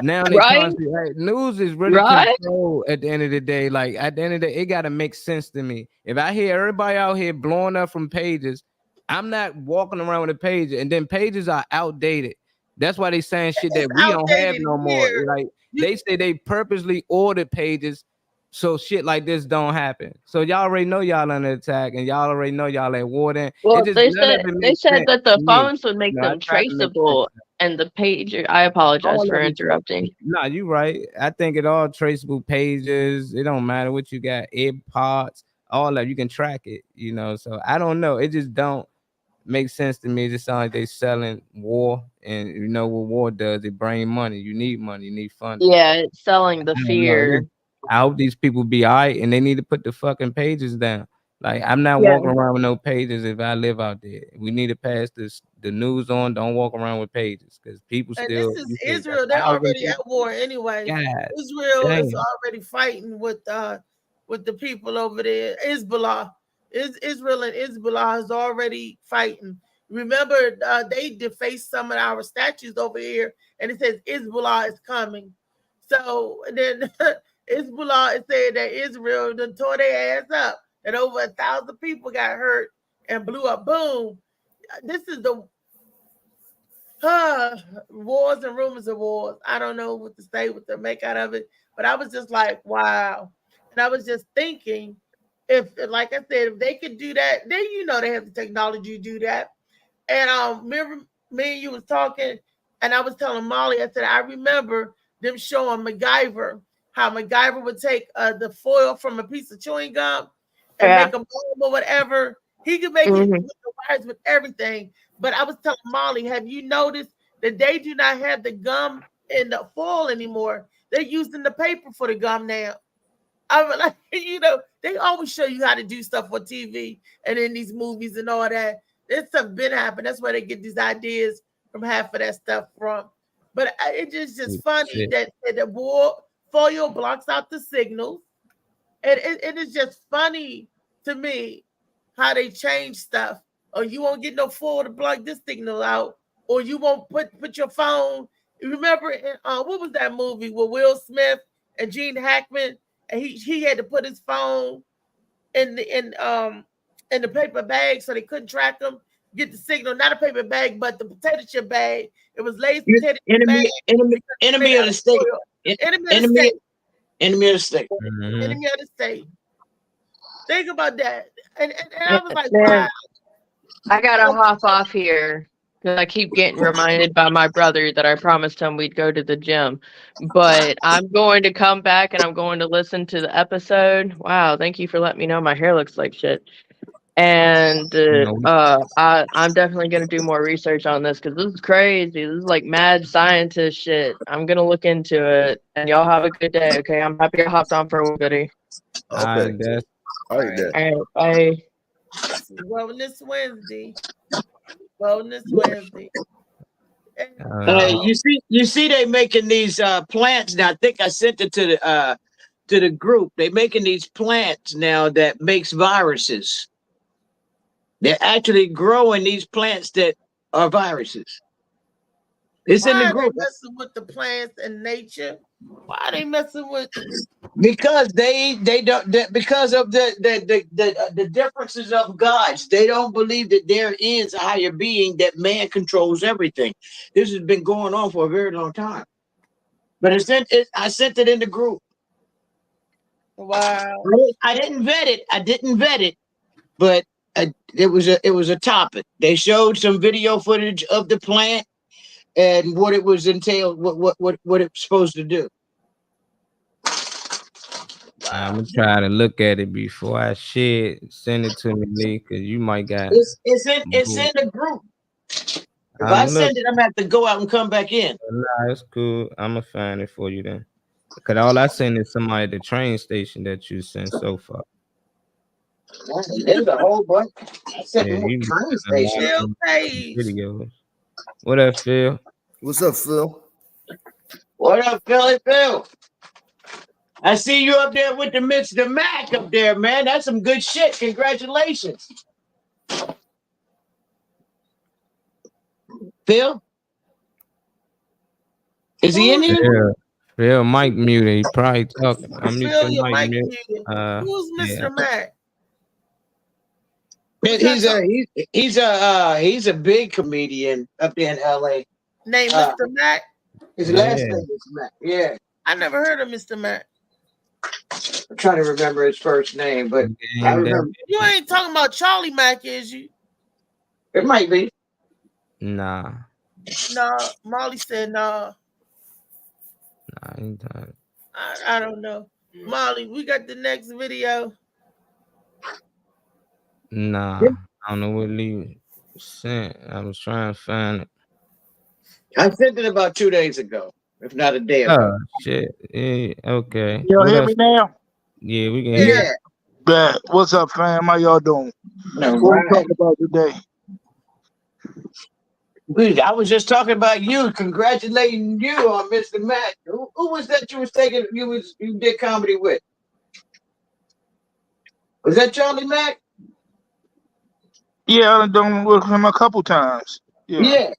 Now they constantly, news is really controlled at the end of the day. Like at the end of the day, it gotta make sense to me. If I hear everybody out here blowing up from pages, I'm not walking around with a page, and then pages are outdated. That's why they saying shit that we don't have no more. Like they say they purposely ordered pages so shit like this don't happen. So y'all already know y'all under attack, and y'all already know y'all at war. Then well, they said that the phones would make them traceable, and the pager. I apologize for interrupting. Nah, you right. I think it all traceable pages. It don't matter what you got, AirPods, all that. You can track it. You know. So I don't know. It just don't make sense to me. It just sounds like they selling war, and you know what war does? It bring money. You need money. You need funding. Yeah, it's selling the fear. I hope these people be all right, and they need to put the fucking pages down. Like I'm not walking around with no pages if I live out there. We need to pass the news on. Don't walk around with pages because people still. And this is Israel. They're already at war anyway. God, Israel is already fighting with the people over there. Hezbollah, Israel and Hezbollah is already fighting. Remember, they defaced some of our statues over here, and it says Hezbollah is coming. So then. Hezbollah is saying that Israel done tore their ass up, and over 1,000 people got hurt and blew up. Boom. This is the wars and rumors of wars. I don't know what to say, what to make out of it, but I was just like, wow. And I was just thinking, if, like I said, if they could do that, then you know they have the technology to do that. And remember me and you was talking, and I was telling Molly, I said, I remember them showing MacGyver, how MacGyver would take the foil from a piece of chewing gum and make a bomb or whatever. He could make it with the wires, with everything. But I was telling Molly, have you noticed that they do not have the gum in the foil anymore? They're using the paper for the gum now. I was like, you know, they always show you how to do stuff on TV and in these movies and all that. This stuff been happening. That's where they get these ideas from, half of that stuff from. But it's just funny that the war foil blocks out the signals. And it is just funny to me how they change stuff. Or you won't get no foil to block this signal out. Or you won't put your phone. You remember, what was that movie with Will Smith and Gene Hackman? And he had to put his phone in the paper bag so they couldn't track him. Get the signal, not a paper bag, but the potato chip bag. It was Lay's potato chip bag. Enemy of the state. Enemy of the state. Enemy of the state. Think about that. And I was like, wow. I gotta hop off here because I keep getting reminded by my brother that I promised him we'd go to the gym. But I'm going to come back and I'm going to listen to the episode. Wow, thank you for letting me know my hair looks like shit. And I'm definitely going to do more research on this because this is crazy. This is like mad scientist shit. I'm going to look into it. And y'all have a good day, okay? I'm happy I hopped on for a little bitty. Okay. That's I like that. Hey, Wellness Wednesday. Wellness Wednesday. you see, they making these plants now. I think I sent it to the group. They making these plants now that makes viruses. They're actually growing these plants that are viruses. It's in the Why are group. they messing with the plants and nature? Why are they messing with? Because they don't because of the differences of gods. They don't believe that there is a higher being, that man controls everything. This has been going on for a very long time. But I sent it in the group. Wow. I didn't vet it, but it was a topic. They showed some video footage of the plant and what it was entailed, what it's supposed to do. I'm gonna try to look at it before I share it. Send it to me, Lee, because you might got. It's in the group. If I send it, I'm gonna have to go out and come back in. Nah, it's cool. I'm gonna find it for you then. Cause all I send is somebody at the train station that you sent so far. There's a whole bunch. I sent Yeah, the you train station. videos. What up, Phil? What's up, Phil? What up, Phil? I see you up there with the Mr. Mac up there, man. That's some good shit. Congratulations. Phil? Is he in here? Phil, Mike muted. He probably talking. I'm Phil, using your Mike mic muted. muted. Who's Mr. Mac? He's a big comedian up there in LA. Name Mr. Mac? His last name is Mac. Yeah. I never heard of Mr. Mac. I'm trying to remember his first name, but I remember. You ain't talking about Charlie Mac, is you? It might be. Nah. No, Molly said no. Nah, I ain't done. I don't know. Molly, we got the next video. Nah, I don't know what Lee sent. I was trying to find it. I sent it about 2 days ago, if not a day ago. Oh shit! Yeah, okay. Y'all What hear else? me now? Yeah, we can hear you. Yeah. What's up, fam? How y'all doing? What we talking about today? I was just talking about you, congratulating you on Mr. Mac. Who was that you did comedy with? Was that Charlie Mac? Yeah, I've done with him a couple times. Yeah.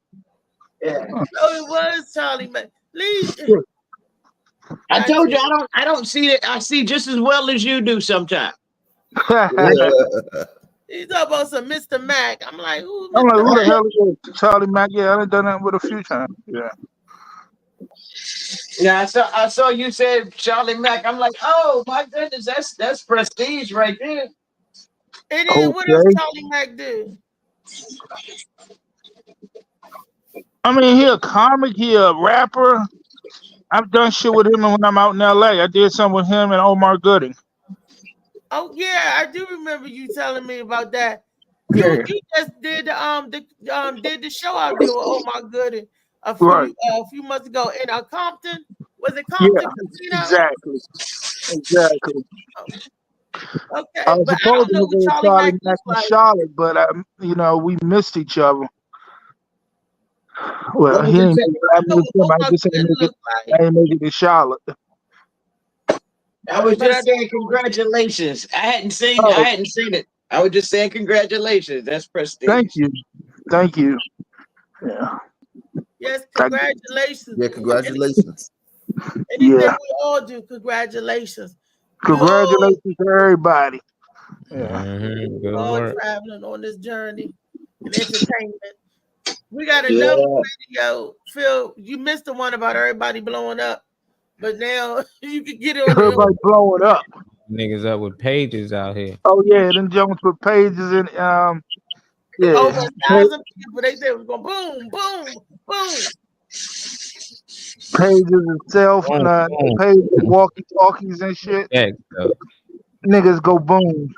Oh, it was Charlie Mac. Lee. I told you I don't see it. I see just as well as you do sometimes. He's talking about some Mr. Mac. I'm like, who's I'm like, Mr. who the Mac? hell is Charlie Mac? Yeah, I've done that with a few times. Yeah. Yeah, I saw you said Charlie Mac. I'm like, oh my goodness, that's prestige right there. And then what else Charlie Mac do? I mean, he a comic, he a rapper. I've done shit with him when I'm out in LA. I did something with him and Omar Gooding. Oh yeah, I do remember you telling me about that. You just did the show out there with Omar Gooding a few months ago in Compton. Was it Compton Casino? Exactly. Okay, I was but I supposed don't to know go who with Charlie Charlie Mac Mac looks in like. Charlotte, but we missed each other. Well, Well, he you ain't said, I missed him. I just ain't make it to Charlotte. I was just saying congratulations. I hadn't seen it. I was just saying congratulations. That's prestige. Thank you. Yeah. Yes, congratulations. Yeah, congratulations. Anything we all do, congratulations. Congratulations to everybody. Good all work. traveling on this journey and entertainment. We got another video. Phil, you missed the one about everybody blowing up, but now you can get it on Everybody blowing up. Niggas up with pages out here. Oh yeah, them Jones with pages and over 1,000 people. They said it was going boom, boom, boom. Pages itself and pages, walkie talkies and shit. Niggas go boom.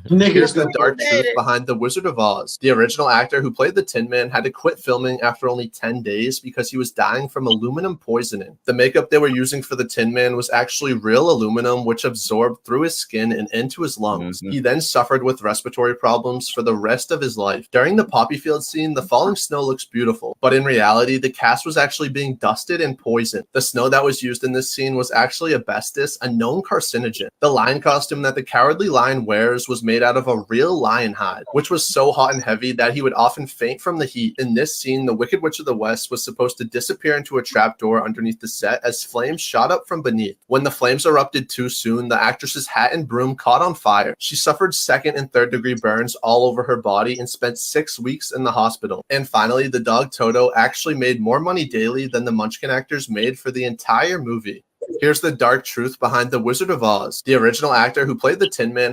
Here's the Niggas dark said truth it. behind The Wizard of Oz. The original actor who played the Tin Man had to quit filming after only 10 days because he was dying from aluminum poisoning. The makeup they were using for the Tin Man was actually real aluminum, which absorbed through his skin and into his lungs. He then suffered with respiratory problems for the rest of his life. During the poppy field scene, the falling snow looks beautiful, but in reality, the cast was actually being dusted and poisoned. The snow that was used in this scene was actually asbestos, a known carcinogen. The lion costume that the Cowardly Lion wears was made out of a real lion hide, which was so hot and heavy that he would often faint from the heat. In this scene, the Wicked Witch of the West was supposed to disappear into a trapdoor underneath the set as flames shot up from beneath. When the flames erupted too soon, the actress's hat and broom caught on fire. She suffered second and third degree burns all over her body and spent 6 weeks in the hospital. And finally, the dog Toto actually made more money daily than the Munchkin actors made for the entire movie. Here's the dark truth behind The Wizard of Oz. The original actor who played the Tin Man.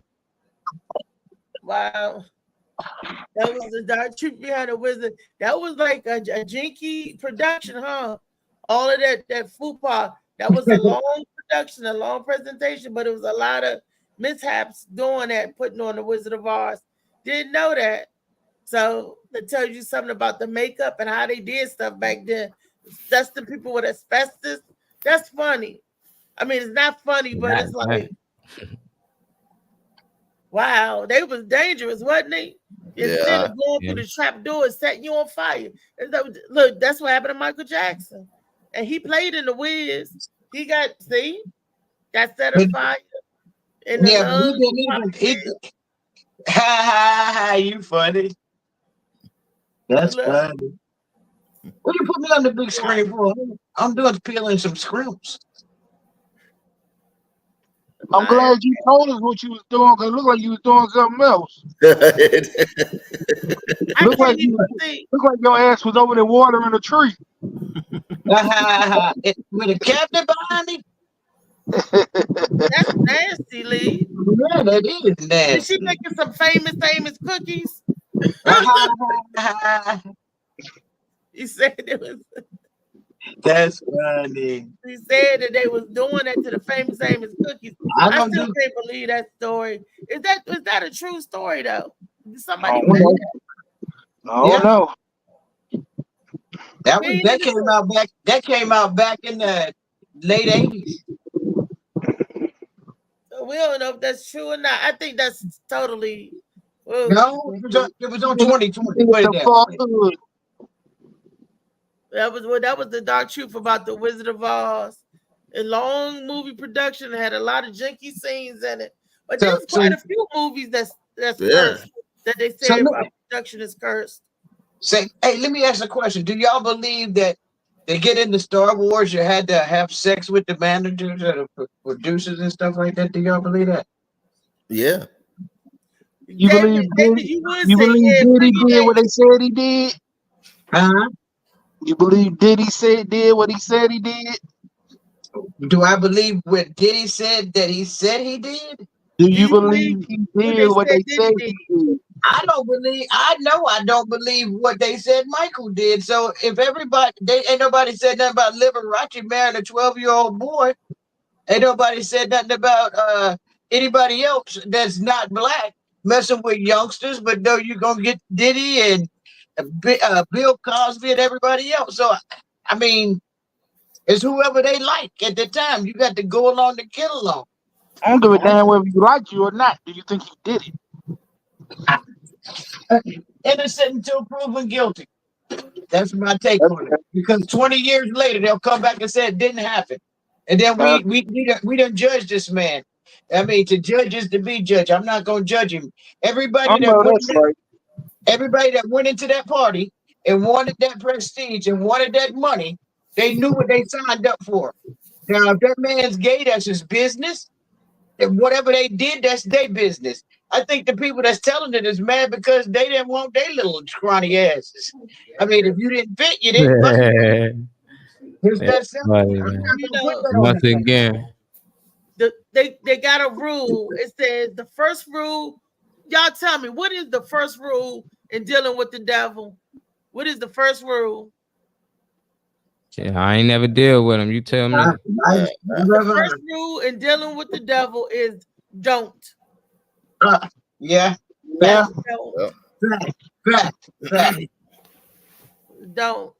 Wow. That was the dark truth behind the wizard. That was like a jinky production, huh? All of that fupa. That was a long production, a long presentation, but it was a lot of mishaps doing that, putting on the Wizard of Oz. Didn't know that. So that tells you something about the makeup and how they did stuff back then. Dusting people with asbestos. That's funny. I mean, it's not funny, but it's like, wow, they was dangerous, wasn't they? Instead of going through the trap door and setting you on fire. Look, that's what happened to Michael Jackson. And he played in The Wiz. He got set on fire. And you funny. That's funny. What you put me on the big screen for? I'm doing peeling some scrimps. I'm glad you told us what you was doing, because it looked like you was doing something else. Look like your ass was over there watering a tree. With a captain behind me? That's nasty, Lee. Yeah, that is nasty. Is she making some famous cookies? He said it was. That's funny. He said that they was doing that to the famous cookies. I still can't believe that story. Is that a true story though? Did somebody say that? No. That came out back in the late 80s. So we don't know if that's true or not. I think that's totally. No, it was on 2020. That was the dark truth about the Wizard of Oz. A long movie production had a lot of janky scenes in it, but there's quite a few movies that's cursed, that they say production is cursed. Hey, let me ask a question. Do y'all believe that they get into Star Wars, you had to have sex with the managers or the producers and stuff like that? Do y'all believe that? Yeah. You believe Diddy did what they said he did? Uh-huh. You believe Diddy did what he said he did? Do I believe what Diddy said that he said he did? Do you believe he did what they said he did? I don't believe what they said Michael did. So if ain't nobody said nothing about Liberace marrying a 12-year-old boy. Ain't nobody said nothing about anybody else that's not black messing with youngsters, but no, you're gonna get Diddy and Bill Cosby and everybody else. So I mean, it's whoever they like at the time. You got to go along to get along. I don't give a damn whether you like you or not. Do you think he did it? Innocent until proven guilty. That's my take on it. Because 20 years later, they'll come back and say it didn't happen. And then we done judge this man. I mean, to judge is to be judged. I'm not gonna judge him. Everybody that went into that party and wanted that prestige and wanted that money, they knew what they signed up for. Now, if that man's gay, that's his business. And whatever they did, that's their business. I think the people that's telling it is mad because they didn't want their little scrawny asses. I mean, if you didn't fit, you didn't fit. It's that simple. Once again. They got a rule. It says the first rule. Y'all tell me, what is the first rule in dealing with the devil? What is the first rule? Yeah, I ain't never deal with him. You tell me. The first rule in dealing with the devil is don't. Yeah. Yeah. Fact. Don't.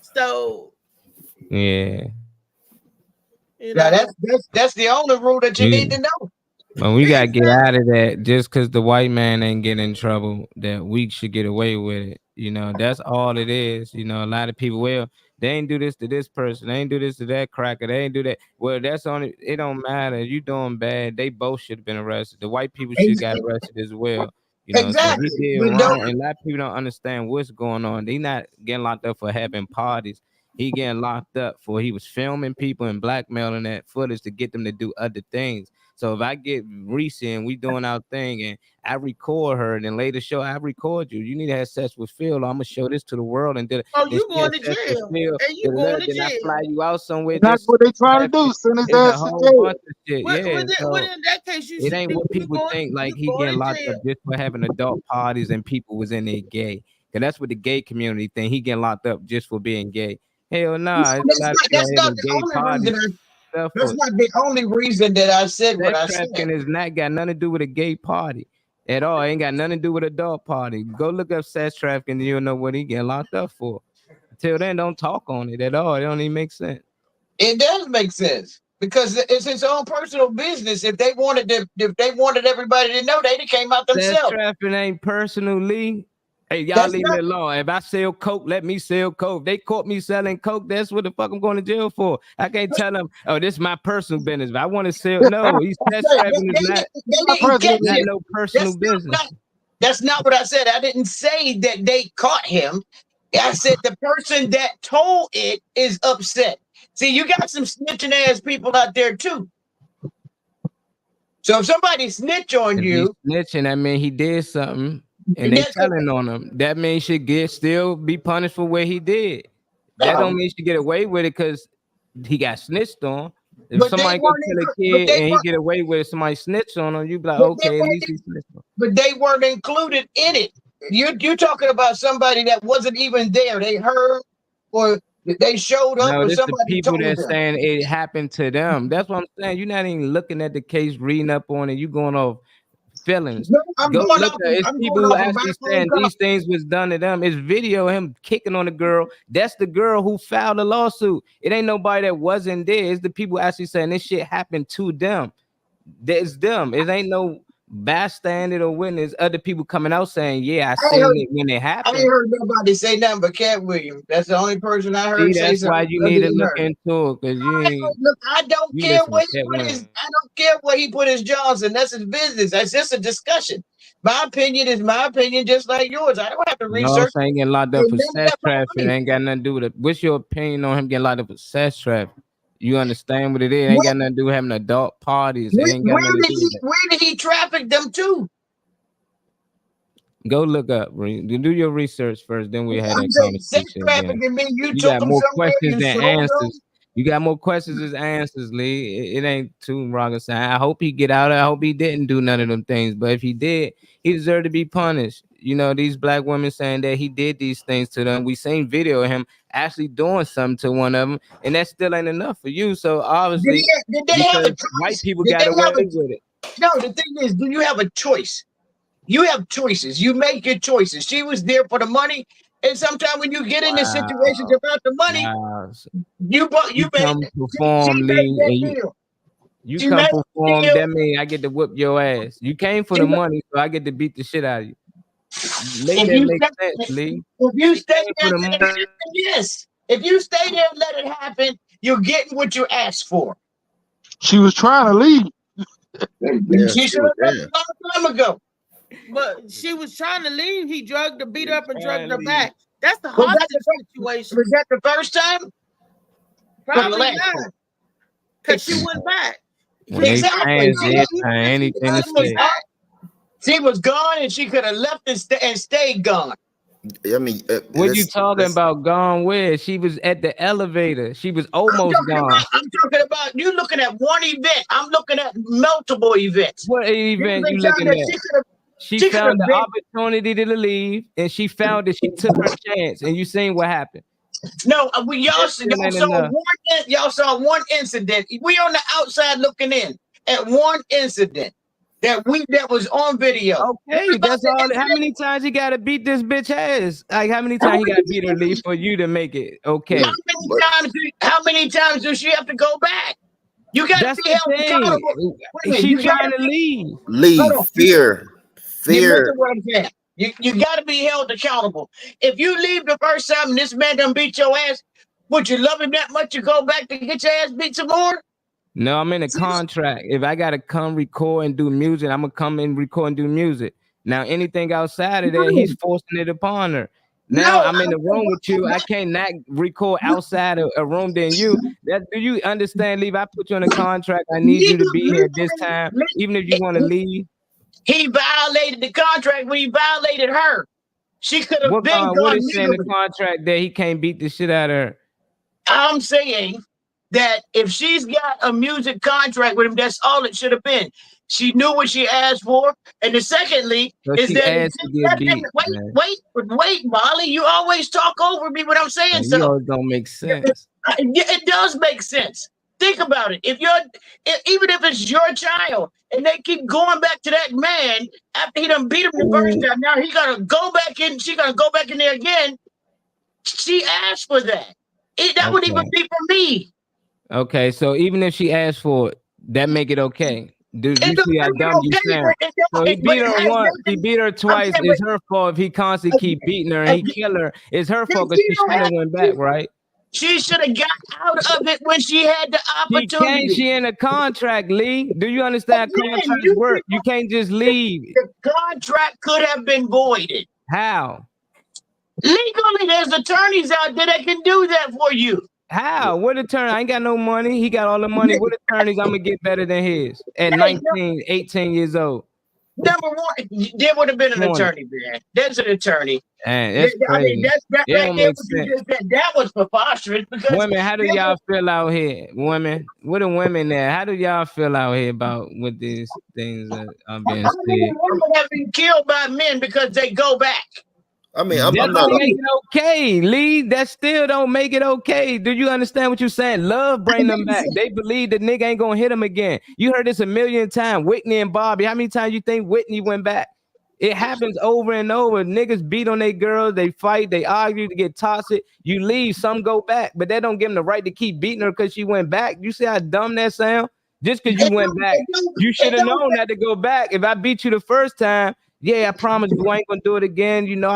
So Yeah. Yeah, that's the only rule that you need to know. But we gotta get out of that. Just because the white man ain't getting in trouble, that we should get away with it. You know, that's all it is. You know, a lot of people, well, they ain't do this to this person, they ain't do this to that cracker, they ain't do that. Well, that's only, it don't matter. You doing bad, they both should have been arrested. The white people should got arrested as well. You know, Exactly. so he did wrong, and a lot of people don't understand what's going on. They not getting locked up for having parties. He getting locked up for he was filming people and blackmailing that footage to get them to do other things. So if I get Reese and we doing our thing and I record her and then later show I record you, you need to have sex with Phil. I'm gonna show this to the world and you going to jail. And you going to then I jail. fly you out somewhere. That's what they trying to do. Send his ass to jail. Well, in that case, you it ain't what people think. Like he getting locked up just for having adult parties and people was in there gay. Cause that's what the gay community think. He getting locked up just for being gay. Hell nah. That's not the only reason that I said what I said. Trafficking is not got nothing to do with a gay party at all. It ain't got nothing to do with a dog party. Go look up sex trafficking and you'll know what he getting locked up for. Until then, don't talk on it at all. It don't even make sense. It does make sense because it's his own personal business. If they wanted everybody to know, they came out themselves. Sex trafficking ain't personal, Lee. Hey, y'all leave me alone. If I sell coke, let me sell coke. If they caught me selling coke, that's what the fuck I'm going to jail for. I can't tell them, oh, this is my personal business. If I want to sell, no, he's sex trafficking is not no personal business. That's not what I said. I didn't say that they caught him. I said the person that told it is upset. See, you got some snitching ass people out there too. So if somebody snitch on you, snitching, that mean he did something. And they telling on him. That means he should still be punished for what he did. That don't mean he should get away with it because he got snitched on. If somebody can kill a kid and he get away with it, somebody snitch on him, you be like, okay, at least he snitched on. But they weren't included in it. You're talking about somebody that wasn't even there. They heard or they showed up. No, or this the somebody people told that's them. saying it happened to them. That's what I'm saying. You're not even looking at the case, reading up on it. You going off feelings. No, I'm Go going look off- at it's I'm people going who off of actually my saying own these things was done to them. It's video of him kicking on the girl. That's the girl who filed the lawsuit. It ain't nobody that wasn't there. It's the people actually saying this shit happened to them. It's them. It ain't no bystander or witness. Other people coming out saying, yeah, I seen it when it I happened. ain't heard nobody say nothing but Cat Williams. That's the only person I heard See, say that's something. why you need to look into it because you ain't. Look, I don't You care listen what to he Cat put Williams. his. I don't care what he put his jaws in. That's his business. That's just a discussion. My opinion is my opinion, just like yours. I don't have to No, research. I'm saying getting locked up And for then sex that's my trafficking. money. Ain't got nothing to do with it. What's your opinion on him getting locked up for sex trafficking? You understand what it is? It ain't got nothing to do with having adult parties. It ain't got Where nothing to do with that. did he traffic them to? Go look up. Do your research first, then we have that Sex conversation again. trafficking mean you You took got them more somewhere questions and than sold them? answers. You got more questions than answers, Lee. It ain't too wrong. I hope he get out. I hope he didn't do none of them things. But if he did, he deserved to be punished. You know, these black women saying that he did these things to them. We seen video of him actually doing something to one of them, and that still ain't enough for you. So obviously, Did they have a because white choice? people Did got they away have a- with it. No, the thing is, do you have a choice? You have choices. You make your choices. She was there for the money, and sometimes when you get into situations about the money, Wow. you come perform, Lee, and you She come made perform. that deal. That means I get to whip your ass. You came for the money, so I get to beat the shit out of you. Make If that you make stay- sense, Lee. If you stay came for there, the and let money. it happen, yes. If you stay there and let it happen, you're getting what you asked for. She was trying to leave. She should have left a long time ago. But she was trying to leave. He drugged her, beat her up, and drugged her leave. back. That's the Was that hostage the situation. Was that the first time? Probably last not. time? Because she went back. When they Exactly. fans, they find anything to say. She was gone, and she could have left and stayed gone. I mean, What you talking about? Gone where? She was at the elevator. She was almost gone. I'm talking about you looking at one event. I'm looking at multiple events. What event you looking at? She found the opportunity to leave, and she found that she took her chance, and you seen what happened. No, y'all ain't saw one incident. We on the outside looking in at one incident. that was on video. Okay, that's all. How many times he got to beat this bitch ass? Like, how many times he got to beat her leave for you to make it okay? How many times does she have to go back? You got to That's be the held thing. accountable. Wait a minute, She you gotta trying to be- leave. Leave. Hold on. Fear. You Fear. listen to what I'm saying. You got to be held accountable. If you leave the first time and this man done beat your ass, would you love him that much to go back to get your ass beat some more? No, I'm in a contract. If I gotta come record and do music, I'm gonna come and record and do music. Now, anything outside of that, he's forcing it upon her. Now I'm in the room with you. I can't not record outside of a room than you. Do you understand, Leave? I put you on a contract. I need you to be here this time, even if you want to leave. He violated the contract when he violated her. She could have been What gone is saying the legally. contract that he can't beat the shit out of her? I'm saying that if she's got a music contract with him, that's all it should have been. She knew what she asked for. And the secondly So is she that asked to get beat, man. wait, Molly, you always talk over me when I'm saying Man, you something. always don't make sense. It does make sense. Think about it. Even if it's your child and they keep going back to that man after he done beat him the first time, now he gotta go back in, she gotta go back in there again. She asked for that. That would even be for me. Okay, so even if she asked for it, that make it okay. Do you see how dumb you sound? So he beat her once, he beat her twice. It's her fault if he constantly keep beating her and he kill her. It's her fault because she should have went back, right? She should have got out of it when she had the She opportunity. can't. She in a contract, Lee. Do you understand how contracts work? You can't just leave. The contract could have been voided. How? Legally, there's attorneys out there that can do that for you. How? What attorney? I ain't got no money. He got all the money. What attorneys I'm gonna get better than his at 19, 18 years old? Number one, there would have been an attorney, man. There's an attorney. Man, that's I crazy. mean, that It right don't there, make what you sense. just said, that was preposterous because Women, how do y'all feel out here? Women, what are women there? How do y'all feel out here about what these things that are being How said? many women have been killed by men because they go back? I mean, That I'm don't not. make it okay, Lee. That still don't make it okay. Do you understand what you're saying? Love bring them back. They believe the nigga ain't gonna hit them again. You heard this a million times. Whitney and Bobby. How many times you think Whitney went back? It happens over and over. Niggas beat on their girls. They fight. They argue to get toxic. You leave. Some go back, but that don't give them the right to keep beating her because she went back. You see how dumb that sound? Just because you went back, you should have known not to go back. If I beat you the first time, yeah, I promise you I ain't gonna do it again. You know,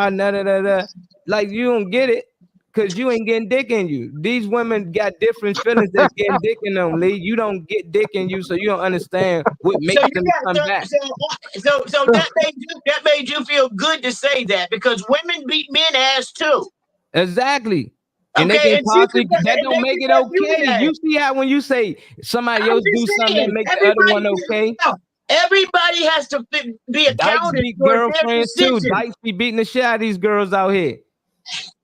like you don't get it because you ain't getting dick in you. These women got different feelings that's getting dick in them, Lee. You don't get dick in you, so you don't understand what makes them come back. So that made you feel good to say that because women beat men ass too. Exactly. And Okay, they and can she possibly, could- that and don't they make could it let you okay. that. You see how when you say somebody I'm else do just something saying, that makes the other one okay. Everybody has to be Dykes accounted beat for their girlfriends too. decisions. Dykes be beating the shit out of these girls out here.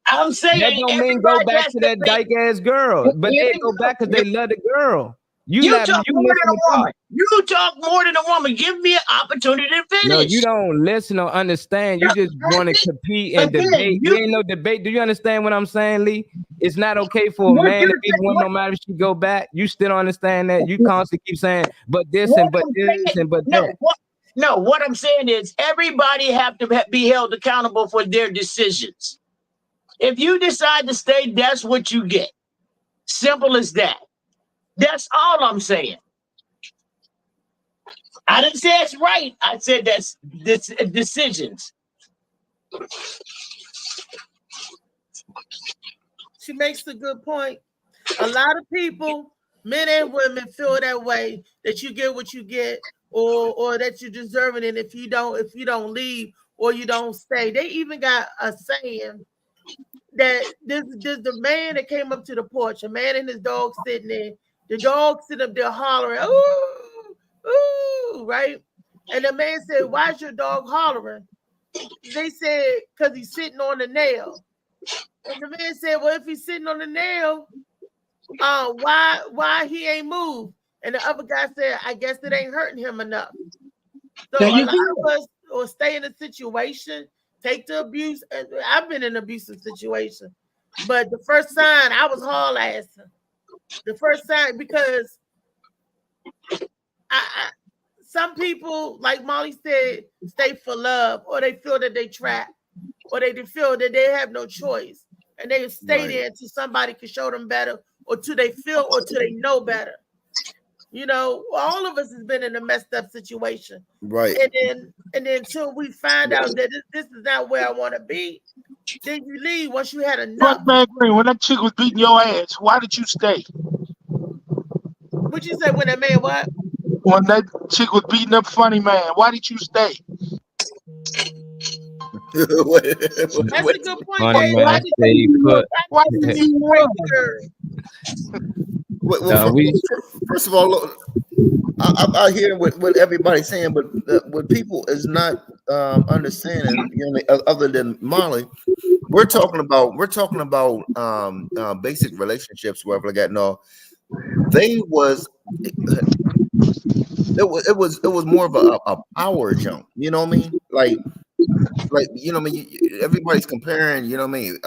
I'm saying That don't mean go everybody back has to to that be- dyke ass girl, but they go back because they love the girl. You talk more than listen a to talk. woman. You talk more than a woman. Give me an opportunity to finish. No, you don't listen or understand. You just want to compete and Again, debate. you- You ain't no debate. Do you understand what I'm saying, Lee? It's not okay for a What man to you're beat a woman no matter if she go back. You still don't understand that. You constantly keep saying, but this What and but I'm this saying- and but no, that. what I'm saying is everybody have to be held accountable for their decisions. If you decide to stay, that's what you get. Simple as that. That's all I'm saying. I didn't say it's right. I said that's decisions. She makes a good point. A lot of people, men and women, feel that way, that you get what you get, or that you deserve it, and if you don't leave or you don't stay. They even got a saying that this the man that came up to the porch, a man and his dog sitting there, the dog sitting up there hollering, ooh, ooh, right? And the man said, "Why's your dog hollering?" They said, "Because he's sitting on the nail." And the man said, "Well, if he's sitting on the nail, why he ain't moved?" And the other guy said, "I guess it ain't hurting him enough." So There a you lot go. of us will stay in a situation, take the abuse. I've been in an abusive situation, but the first sign I was haul assing. The first sign, because some people, like Molly said, stay for love, or they feel that they trapped, or they feel that they have no choice, and they stay there until somebody can show them better, or till they feel, or till they know better. You know, all of us has been in a messed up situation, right? And then until we find out that this is not where I want to be, then you leave once you had enough. Fuck Man Green, when that chick was beating your ass, why did you stay? What you say when that man what? When that chick was beating up Funny Man, why did you stay? That's a good point. Funny Dave. Man stay put. Why did you run? First of all, look, I hear what everybody's saying, but what people is not understanding, you know, other than Molly, we're talking about basic relationships, wherever like that. No, it was more of a power jump. You know what I mean? Like you know what I mean. Everybody's comparing. You know what I mean?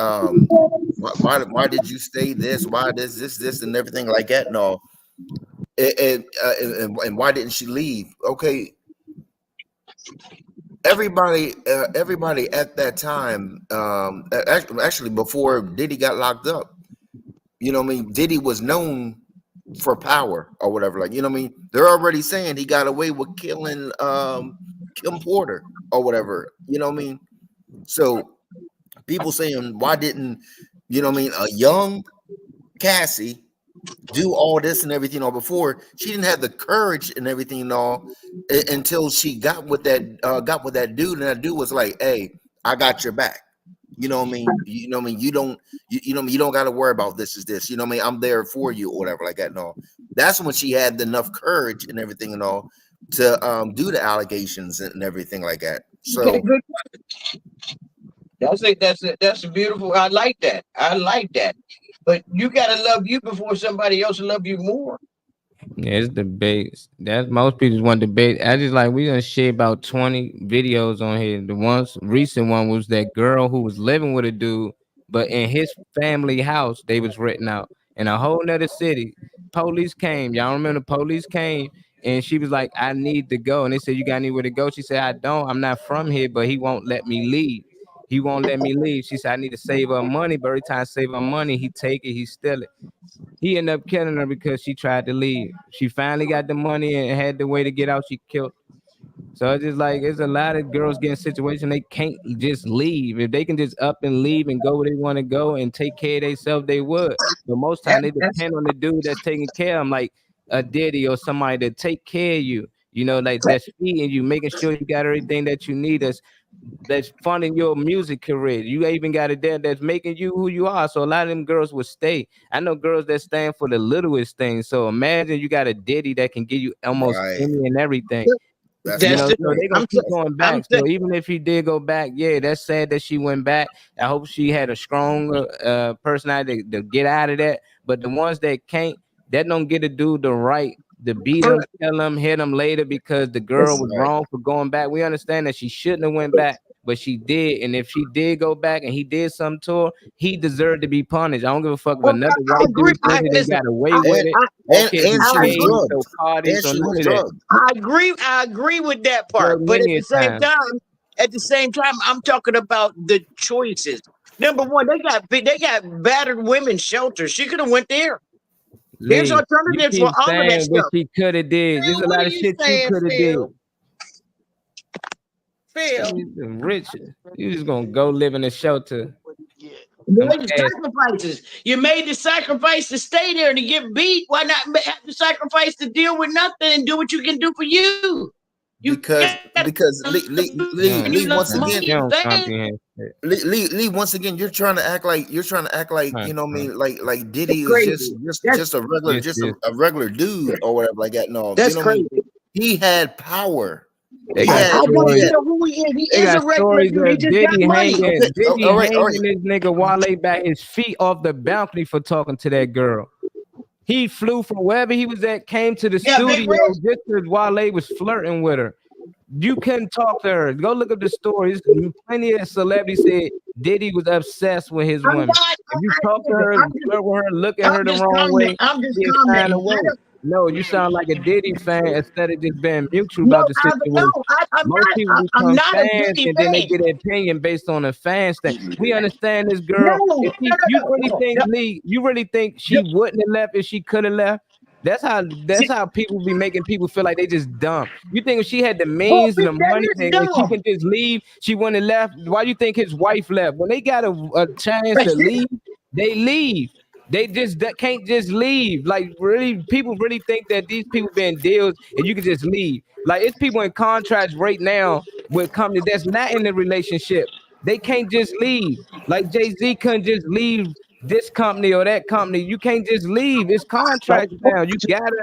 Why did you say this? Why this and everything like that? No. And why didn't she leave? Okay, everybody at that time, actually before Diddy got locked up, you know what I mean, Diddy was known for power or whatever, like, you know what I mean, they're already saying he got away with killing Kim Porter or whatever, you know what I mean. So people saying, why didn't, you know what I mean, a young Cassie do all this and everything, or before she didn't have the courage and everything and all until she got with that dude, and that dude was like, hey, I got your back. You know what I mean? You know what I mean? You don't got to worry about this is this. You know what I mean? I'm there for you or whatever like that and all. That's when she had enough courage and everything and all to do the allegations and everything like that. So Okay, good. That's a beautiful. I like that. But you gotta love you before somebody else will love you more. Yeah, it's debates. That's most people want debate. I just like we done share about 20 videos on here. The ones recent one was that girl who was living with a dude, but in his family house, they was written out in a whole nother city. Police came. Y'all remember the police came and she was like, I need to go. And they said, you got anywhere to go? She said, I don't. I'm not from here, but he won't let me leave. He won't let me leave. She said, I need to save her money, but every time I save her money, he take it, he steal it. He ended up killing her because she tried to leave. She finally got the money and had the way to get out. She killed. So it's just like, there's a lot of girls getting situations they can't just leave. If they can just up and leave and go where they want to go and take care of themselves, they would. But most time they depend on the dude that's taking care of them, like a Diddy or somebody that take care of you. You know, like that's feeding you, making sure you got everything that you need. That's funding your music career. You even got it there that's making you who you are. So a lot of them girls will stay. I know girls that stand for the littlest things. So imagine you got a Diddy that can give you almost any and everything. So they gonna keep going back. So even if he did go back, yeah, that's sad that she went back. I hope she had a strong personality to get out of that. But the ones that can't, that don't get a dude the right to beat him, kill him, hit him later because the girl was wrong for going back. We understand that she shouldn't have went back, but she did. And if she did go back and he did something to her, he deserved to be punished. I don't give a fuck if another white dude they got away with it. I agree with that part. But at the same time, I'm talking about the choices. Number one, they got battered women's shelters. She could have went there. There's alternatives for all of that stuff. She could have did. There's a lot of shit she could have did. Phil, rich, you just gonna go live in a shelter. You made the sacrifices. You made the sacrifice to stay there and to get beat. Why not have the sacrifice to deal with nothing and do what you can do for you? Because Lee once again, Lee once again, you're trying to act like you know what I mean, like Diddy is just a regular dude or whatever like that. No, that's crazy. He had power. They got stories. They got stories of Diddy hanging this nigga Wale back his feet off the balcony for talking to that girl. He flew from wherever he was at, came to the studio just as Wale was flirting with her. You couldn't talk to her. Go look up the stories. Plenty of celebrities said Diddy was obsessed with his women. If you talk to her, flirt with her, look at her the wrong way, I'm just commenting. No, you sound like a Diddy fan instead of just being neutral No, about the situation. I'm Most people I'm become not a fans Diddy and then they fan. get their opinion based on the fans thing. We understand this No, girl. no, If she, no, you no, really no, think no. Lee, you really think she wouldn't have left if she could have left? That's how people be making people feel like they just dumb. You think if she had the means and the money and she can just leave, she wouldn't have left? Why do you think his wife left? When they got a chance to leave, they leave. They just can't just leave. Like really, people really think that these people being deals and you can just leave. Like it's people in contracts right now with companies that's not in the relationship. They can't just leave. Like Jay-Z couldn't just leave this company or that company. You can't just leave. It's contracts now. You gotta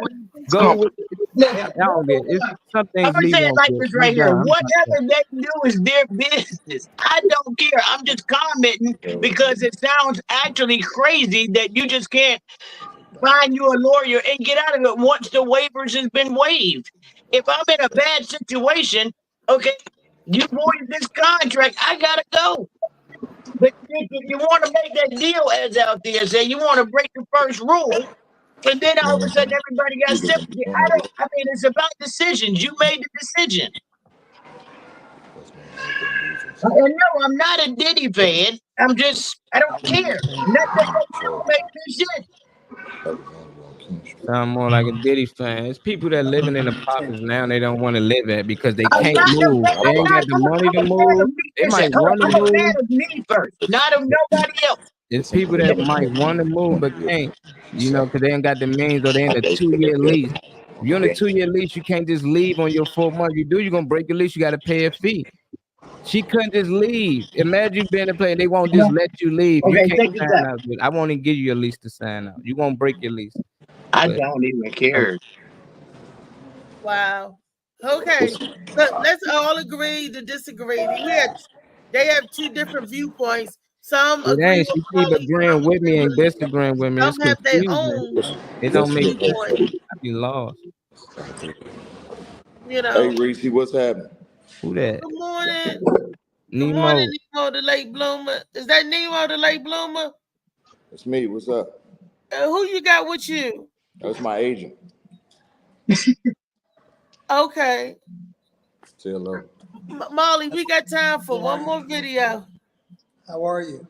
go with I don't get it. It's some I'm things gonna Lee say it won't like get. this I'm right here. done. I'm Whatever they do is their business. I don't care. I'm just commenting because it sounds actually crazy that you just can't find you a lawyer and get out of it once the waivers has been waived. If I'm in a bad situation, okay, you voided this contract, I gotta go. But if you want to make that deal, as out there say, you want to break the first rule, and then all of a sudden everybody got sympathy. I mean, it's about decisions. You made the decision. And no, I'm not a Diddy fan. I don't care. Nothing make this shit. Sound more like a Diddy fan. It's people that living in apartments now they don't want to live at because they I'm can't not a move. fan. They ain't got the money to move. They might want to I'm a fan move. of me first, not of nobody else. It's people that might want to move but can't, you know, because they ain't got the means or they in a 2-year lease. If you're in a 2-year lease, you can't just leave on your 4 months. You do, you're gonna break your lease. You got to pay a fee. She couldn't just leave. Imagine you being a player, they won't just let you leave. You Okay, can't take this sign out. out. I won't even give you a lease to sign out. You won't break your lease. I But- don't even care. Wow. Okay. Let's all agree to disagree. They have two different viewpoints. Some It agree ain't. with She keep Molly, agreeing with me and disagreeing with me. It's some have their confusing. own It don't make sense. viewpoint. I be lost. You know. Hey Reese, what's happening? Who that? Good morning. Nemo. Good morning, Nemo, the late bloomer. Is that Nemo, the late bloomer? It's me. What's up? Who you got with you? That's my agent. Okay. Say hello. Molly, we got time for one more video. How are you?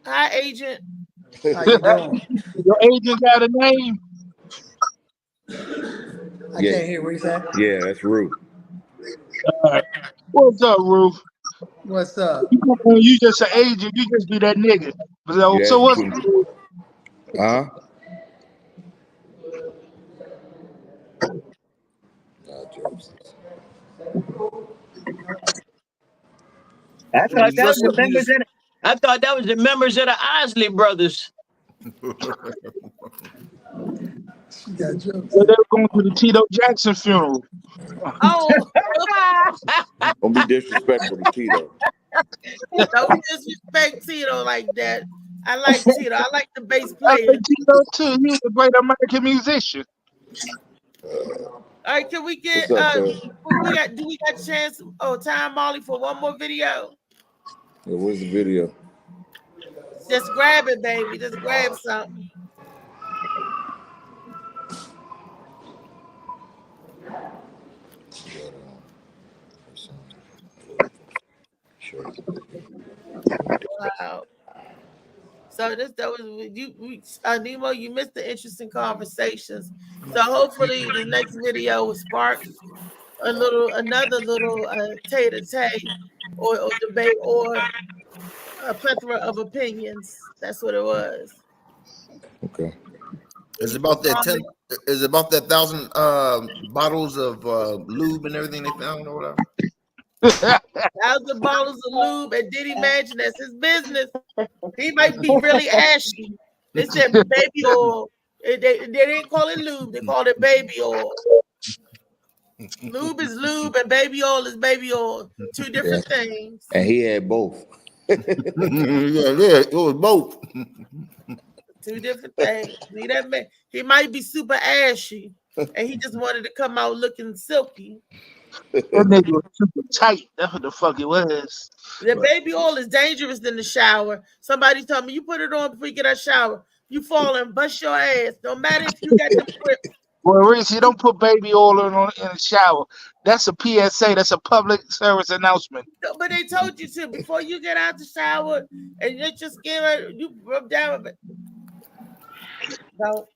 Hi, agent. How you doing? Your agent got a name? I can't hear what you say. Yeah, that's Ruth. What's up, Ruth? What's up? You just an agent. You just be that nigga. So, Yeah, so what's Huh? I thought that was the members of the Isley Brothers. Got jokes. So they're going to the Tito Jackson funeral. Oh, Don't be disrespectful to Tito. don't disrespect Tito like that. I like Tito. I like the bass I player. like Tito too. He was a great American musician. All right, can we get What's up, do we got a chance time, Molly, for one more video? Yeah, where's the video? Just grab it, baby. Just grab something. Wow. So that was you, Nemo. You missed the interesting conversations. So hopefully the next video will spark another little tete-a-tete or debate or a plethora of opinions. That's what it was. Okay. It's about that 10. Is it about that 1,000 bottles of lube and everything they found or whatever? 1,000 bottles of lube at Diddy Mansion. That's his business. He might be really ashy. They said baby oil. They didn't call it lube. They called it baby oil. Lube is lube and baby oil is baby oil. Two different things. And he had both. yeah, it was both. Two different things. See that man? He might be super ashy, and he just wanted to come out looking silky. That nigga was super tight. That's what the fuck it was. The baby oil is dangerous in the shower. Somebody told me you put it on before you get out of shower. you fall and bust your ass. No matter if you got the grip. Well, Reese, you don't put baby oil in the shower. That's a PSA. That's a public service announcement. No, but they told you to before you get out the shower and let your skin, you rub down with it. No.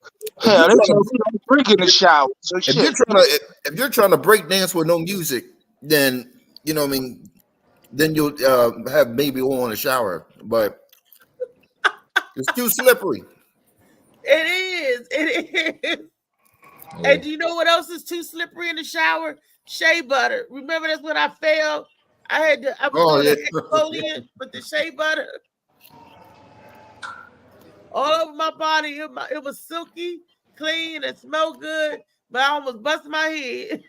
Hell, they told me don't drink in the shower. So If shit. you're trying to break dance with no music, then you know what I mean. Then you'll have baby oil in the shower, but it's too slippery. It is. It is. And do you know what else is too slippery in the shower? Shea butter. Remember that's when I fell. I was doing the exfoliant with the shea butter all over my body. It was silky, clean, and smelled good, but I almost busted my head.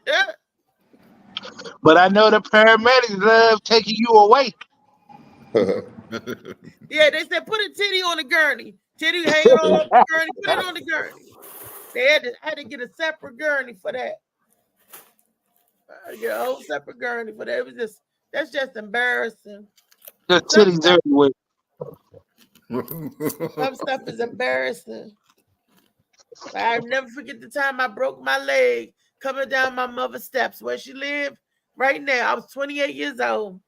But I know the paramedics love taking you away. Yeah, they said put a titty on the gurney. Titty hang on the gurney, put it on the gurney. I had to get a separate gurney for that. Get a whole separate gurney for that. That's just embarrassing. The titties everywhere. Some stuff is embarrassing. I'll never forget the time I broke my leg coming down my mother's steps where she lived right now. I was 28 years old.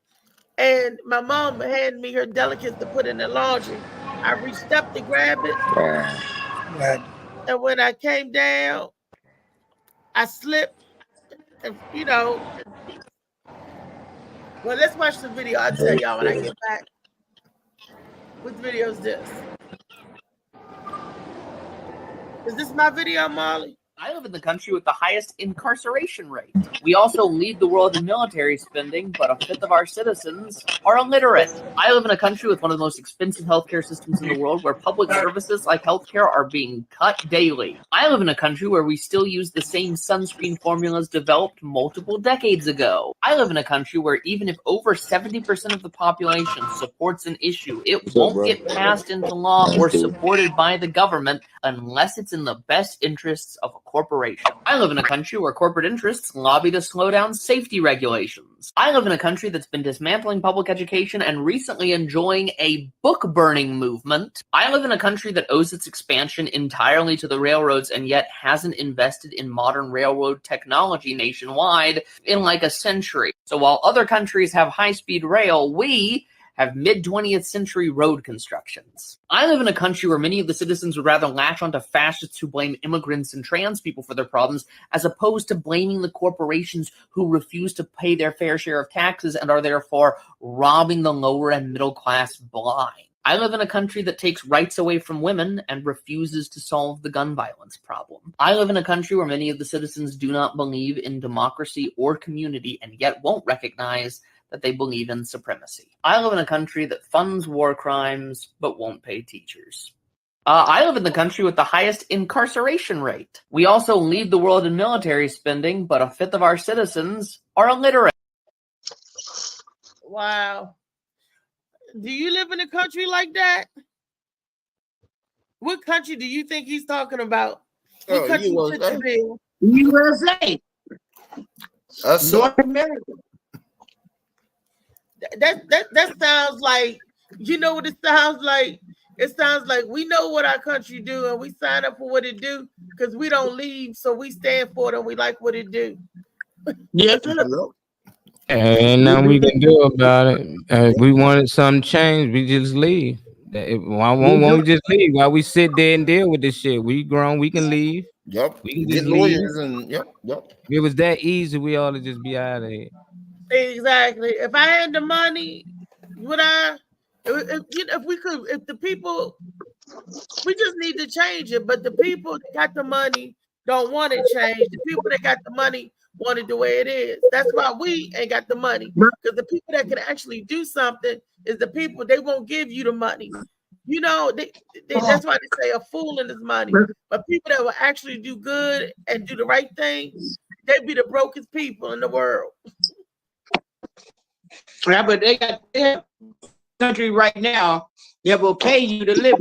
And my mom handed me her delicates to put in the laundry. I reached up to grab it. Right. And when I came down, I slipped. And, well, let's watch the video. I'll tell y'all when I get back. What video is this? Is this my video, Molly? I live in the country with the highest incarceration rate. We also lead the world in military spending, but a fifth of our citizens are illiterate. I live in a country with one of the most expensive healthcare systems in the world, where public services like healthcare are being cut daily. I live in a country where we still use the same sunscreen formulas developed multiple decades ago. I live in a country where even if over 70% of the population supports an issue, it won't get passed into law or supported by the government unless it's in the best interests of a corporation. I live in a country where corporate interests lobby to slow down safety regulations. I live in a country that's been dismantling public education and recently enjoying a book burning movement. I live in a country that owes its expansion entirely to the railroads and yet hasn't invested in modern railroad technology nationwide in like a century. So while other countries have high-speed rail, we have mid-20th century road constructions. I live in a country where many of the citizens would rather latch onto fascists who blame immigrants and trans people for their problems, as opposed to blaming the corporations who refuse to pay their fair share of taxes and are therefore robbing the lower and middle class blind. I live in a country that takes rights away from women and refuses to solve the gun violence problem. I live in a country where many of the citizens do not believe in democracy or community and yet won't recognize that they believe in supremacy. I live in a country that funds war crimes but won't pay teachers. I live in the country with the highest incarceration rate. We also lead the world in military spending, but a fifth of our citizens are illiterate. Wow. Do you live in a country like that? What country do you think he's talking about? What country should you be? USA. North America. That sounds like, you know what it sounds like? It sounds like we know what our country do and we sign up for what it do because we don't leave, so we stand for it and we like what it do. Yes, Ain't nothing we can do about it. If we wanted something changed, we just leave. Why won't we just leave? Why we sit there and deal with this shit? We grown, we can leave. Yep. We can Get just lawyers leave. and yep. If it was that easy, we ought to just be out of here. Exactly. If I had the money, would I? If the people, we just need to change it. But the people that got the money don't want it changed. The people that got the money want it the way it is. That's why we ain't got the money. Because the people that can actually do something is the people, they won't give you the money. You know, that's why they say a fool in his money. But people that will actually do good and do the right thing, they be the brokest people in the world. Yeah, but they have a country right now that will pay you to live.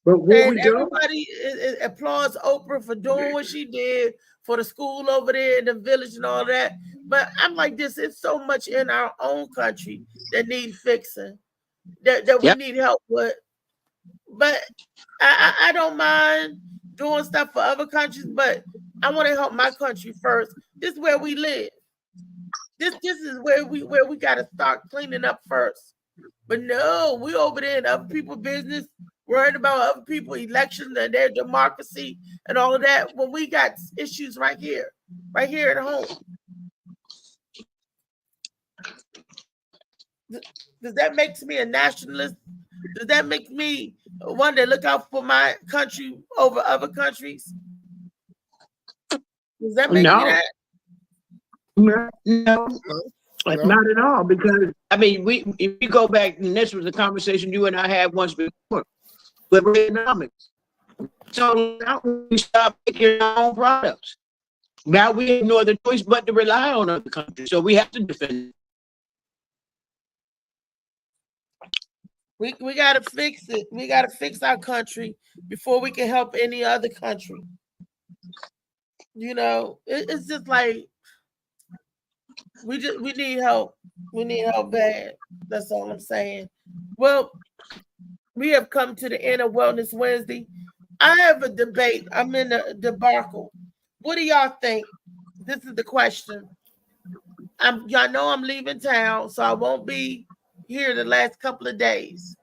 But and everybody applauds Oprah for doing what she did for the school over there in the village and all that. But I'm like this, it's so much in our own country that need fixing, that we need help with. But I don't mind doing stuff for other countries, but I want to help my country first. This is where we live. This is where we got to start cleaning up first. But no, we over there in other people's business, worrying about other people's elections and their democracy and all of that, when we got issues right here at home. Does that make me a nationalist? Does that make me one that look out for my country over other countries? Does that make me that? No, not at all. Because I mean, if you go back, and this was a conversation you and I had once before with economics. So now we stop making our own products. Now we have no other choice but to rely on other countries. So we have to defend it. We got to fix it. We got to fix our country before we can help any other country. You know, it's just like we need help. We need help bad. That's all I'm saying. Well, we have come to the end of Wellness Wednesday. I have a debate. I'm in a debacle. What do y'all think? This is the question. Y'all know I'm leaving town, so I won't be here the last couple of days.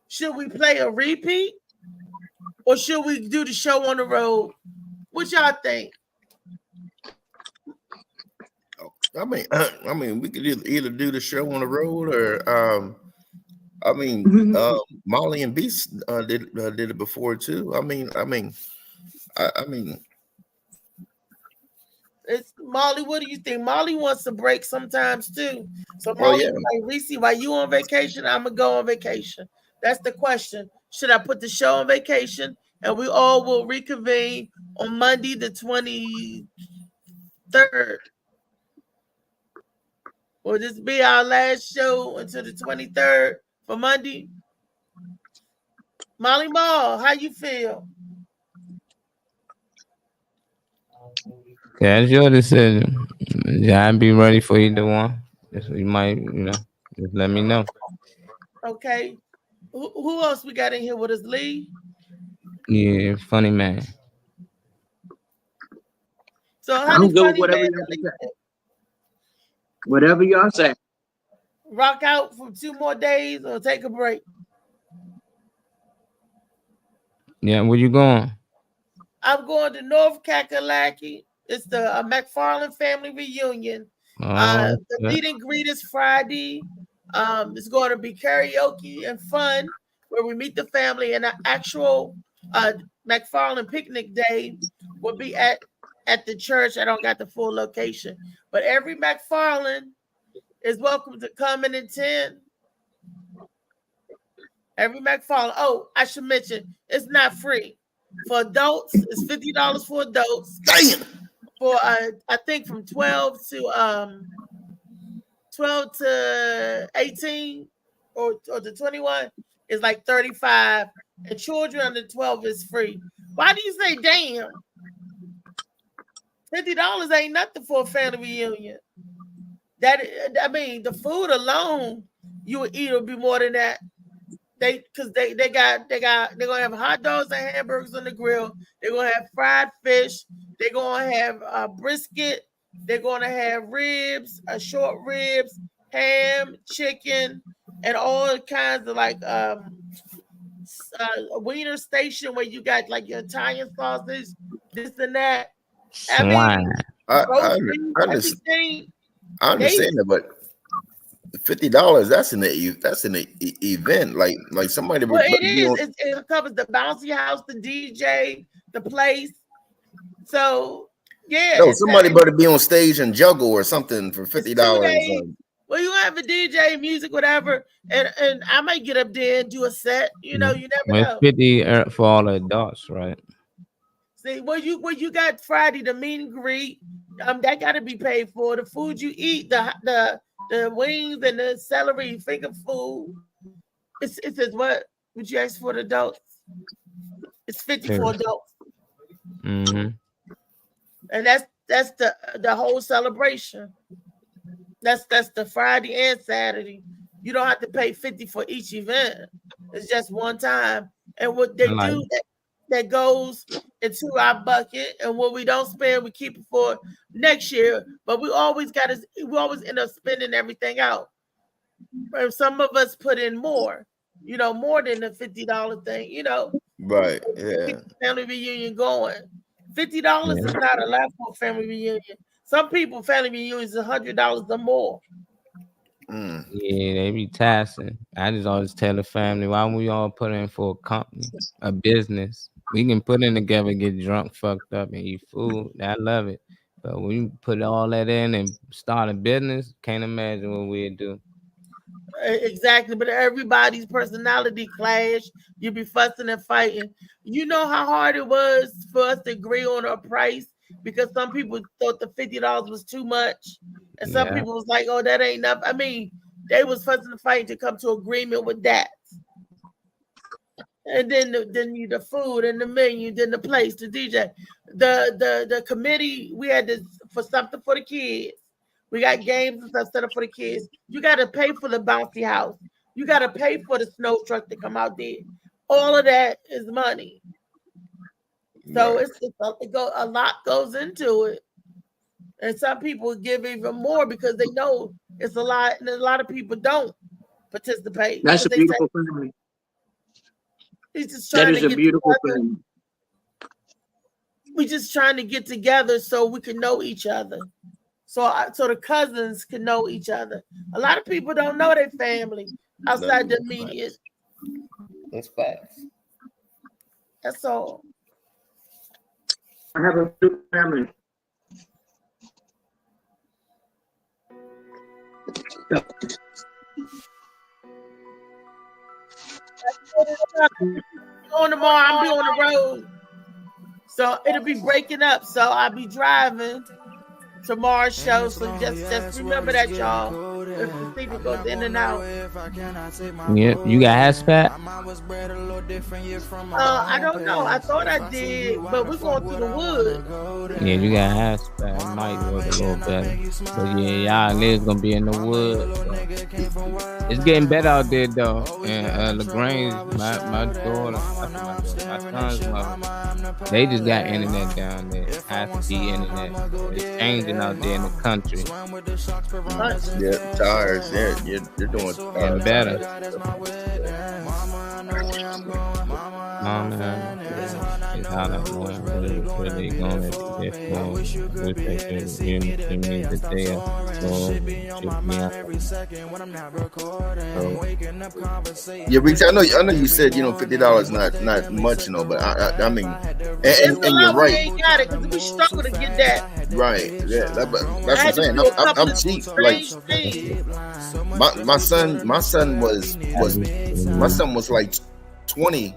Should we play a repeat or should we do the show on the road? What y'all think? I mean, we could either do the show on the road or, Molly and Beast did it before too. I mean, it's Molly. What do you think? Molly wants a break sometimes too. So Well, Molly, yeah. like, Reese, while you on vacation, I'm gonna go on vacation. That's the question. Should I put the show on vacation and we all will reconvene on Monday the 23rd? Will this be our last show until the 23rd for Monday? Molly Mall, how you feel? That's your decision. Yeah, I'd be ready for either one. You might, just let me know. Okay. Who else we got in here with us? Lee? Yeah, funny man. So I'm honey, good with funny whatever man, y'all say. Whatever y'all say. rock out for 2 more days or take a break? Yeah, where you going? I'm going to North Kakalaki. It's the McFarland family reunion. The meet and greet is Friday. It's going to be karaoke and fun where we meet the family, and an actual McFarland picnic day will be at the church. I don't got the full location, but every McFarland is welcome to come and attend. Every McFarland. Oh, I should mention it's not free. For adults, it's $50 for adults. Damn. For I think from 12 to 18 or to 21 is like 35, and children under 12 is free. Why do you say damn? $50 ain't nothing for a family reunion. The food alone you would eat will be more than that. They're gonna have hot dogs and hamburgers on the grill. They're gonna have fried fish. They're gonna have brisket. They're gonna have ribs, short ribs, ham, chicken, and all kinds of like a wiener station where you got like your Italian sausage, this and that. Swine. I understand that, but $50, that's an event. Like somebody. Well, it is. It covers the bouncy house, the DJ, the place. So yeah. No, somebody better be on stage and juggle or something for $50. Well, you have a DJ, music, whatever, and I might get up there and do a set. You know, you never know. It's 50 for all the adults, right? See, you got Friday, the meet and greet. That got to be paid for. The food you eat, the wings and the celery finger food. It says what? Would you ask for the adults? It's 50 for adults. Mm-hmm. And that's the whole celebration. That's the Friday and Saturday. You don't have to pay 50 for each event. It's just one time. And what they I like do it. that goes into our bucket, and what we don't spend, we keep it for next year. But we always end up spending everything out. And some of us put in more, more than the $50 thing, Right. keep Yeah. the family reunion going. $50 is not a lot for a family reunion. Some people family reunions $100 or more. Yeah, they be taxing. I just always tell the family, why don't we all put in for a company, a business? We can put in together, get drunk, fucked up, and eat food. I love it. But when you put all that in and start a business, can't imagine what we'd do. Exactly, but everybody's personality clash. You be fussing and fighting. You know how hard it was for us to agree on a price because some people thought the $50 was too much, and some Yeah. people was like, "Oh, that ain't enough." I mean, they was fussing and fighting to come to agreement with that. And then the food and the menu, then the place, the DJ, the committee. We had this for something for the kids. We got games and stuff set up for the kids. You got to pay for the bouncy house. You got to pay for the snow truck to come out there. All of that is money. So a lot goes into it. And some people give even more because they know it's a lot, and a lot of people don't participate. That's a because they beautiful say, family. he's just That trying is to a get beautiful together. family. We just trying to get together so we can know each other. So the cousins can know each other. A lot of people don't know their family outside the immediate. That's facts. That's all. I have a beautiful family. On tomorrow, I'll be on the road. So it'll be breaking up. So I'll be driving tomorrow's show. So just remember that, y'all. If the signal goes in and out. Yeah, you got HASPAT? I don't know. I thought I did, but we're going through the woods. Yeah, you got HASPAT. It might work a little better. But yeah, y'all niggas gonna be in the woods. So. It's getting better out there though. And LaGrange, my daughter, my son's mother, they just got internet down there. High-speed internet. It's changing out there in the country. Yeah, tires. Yeah, you're doing Getting better. It's how that really going to Yeah, Reach. I know you said $50 not much, but I mean, and you're We right. ain't got it because we struggle to get that. Right. Yeah, that's what I'm saying. I'm cheap. Like my son was like 20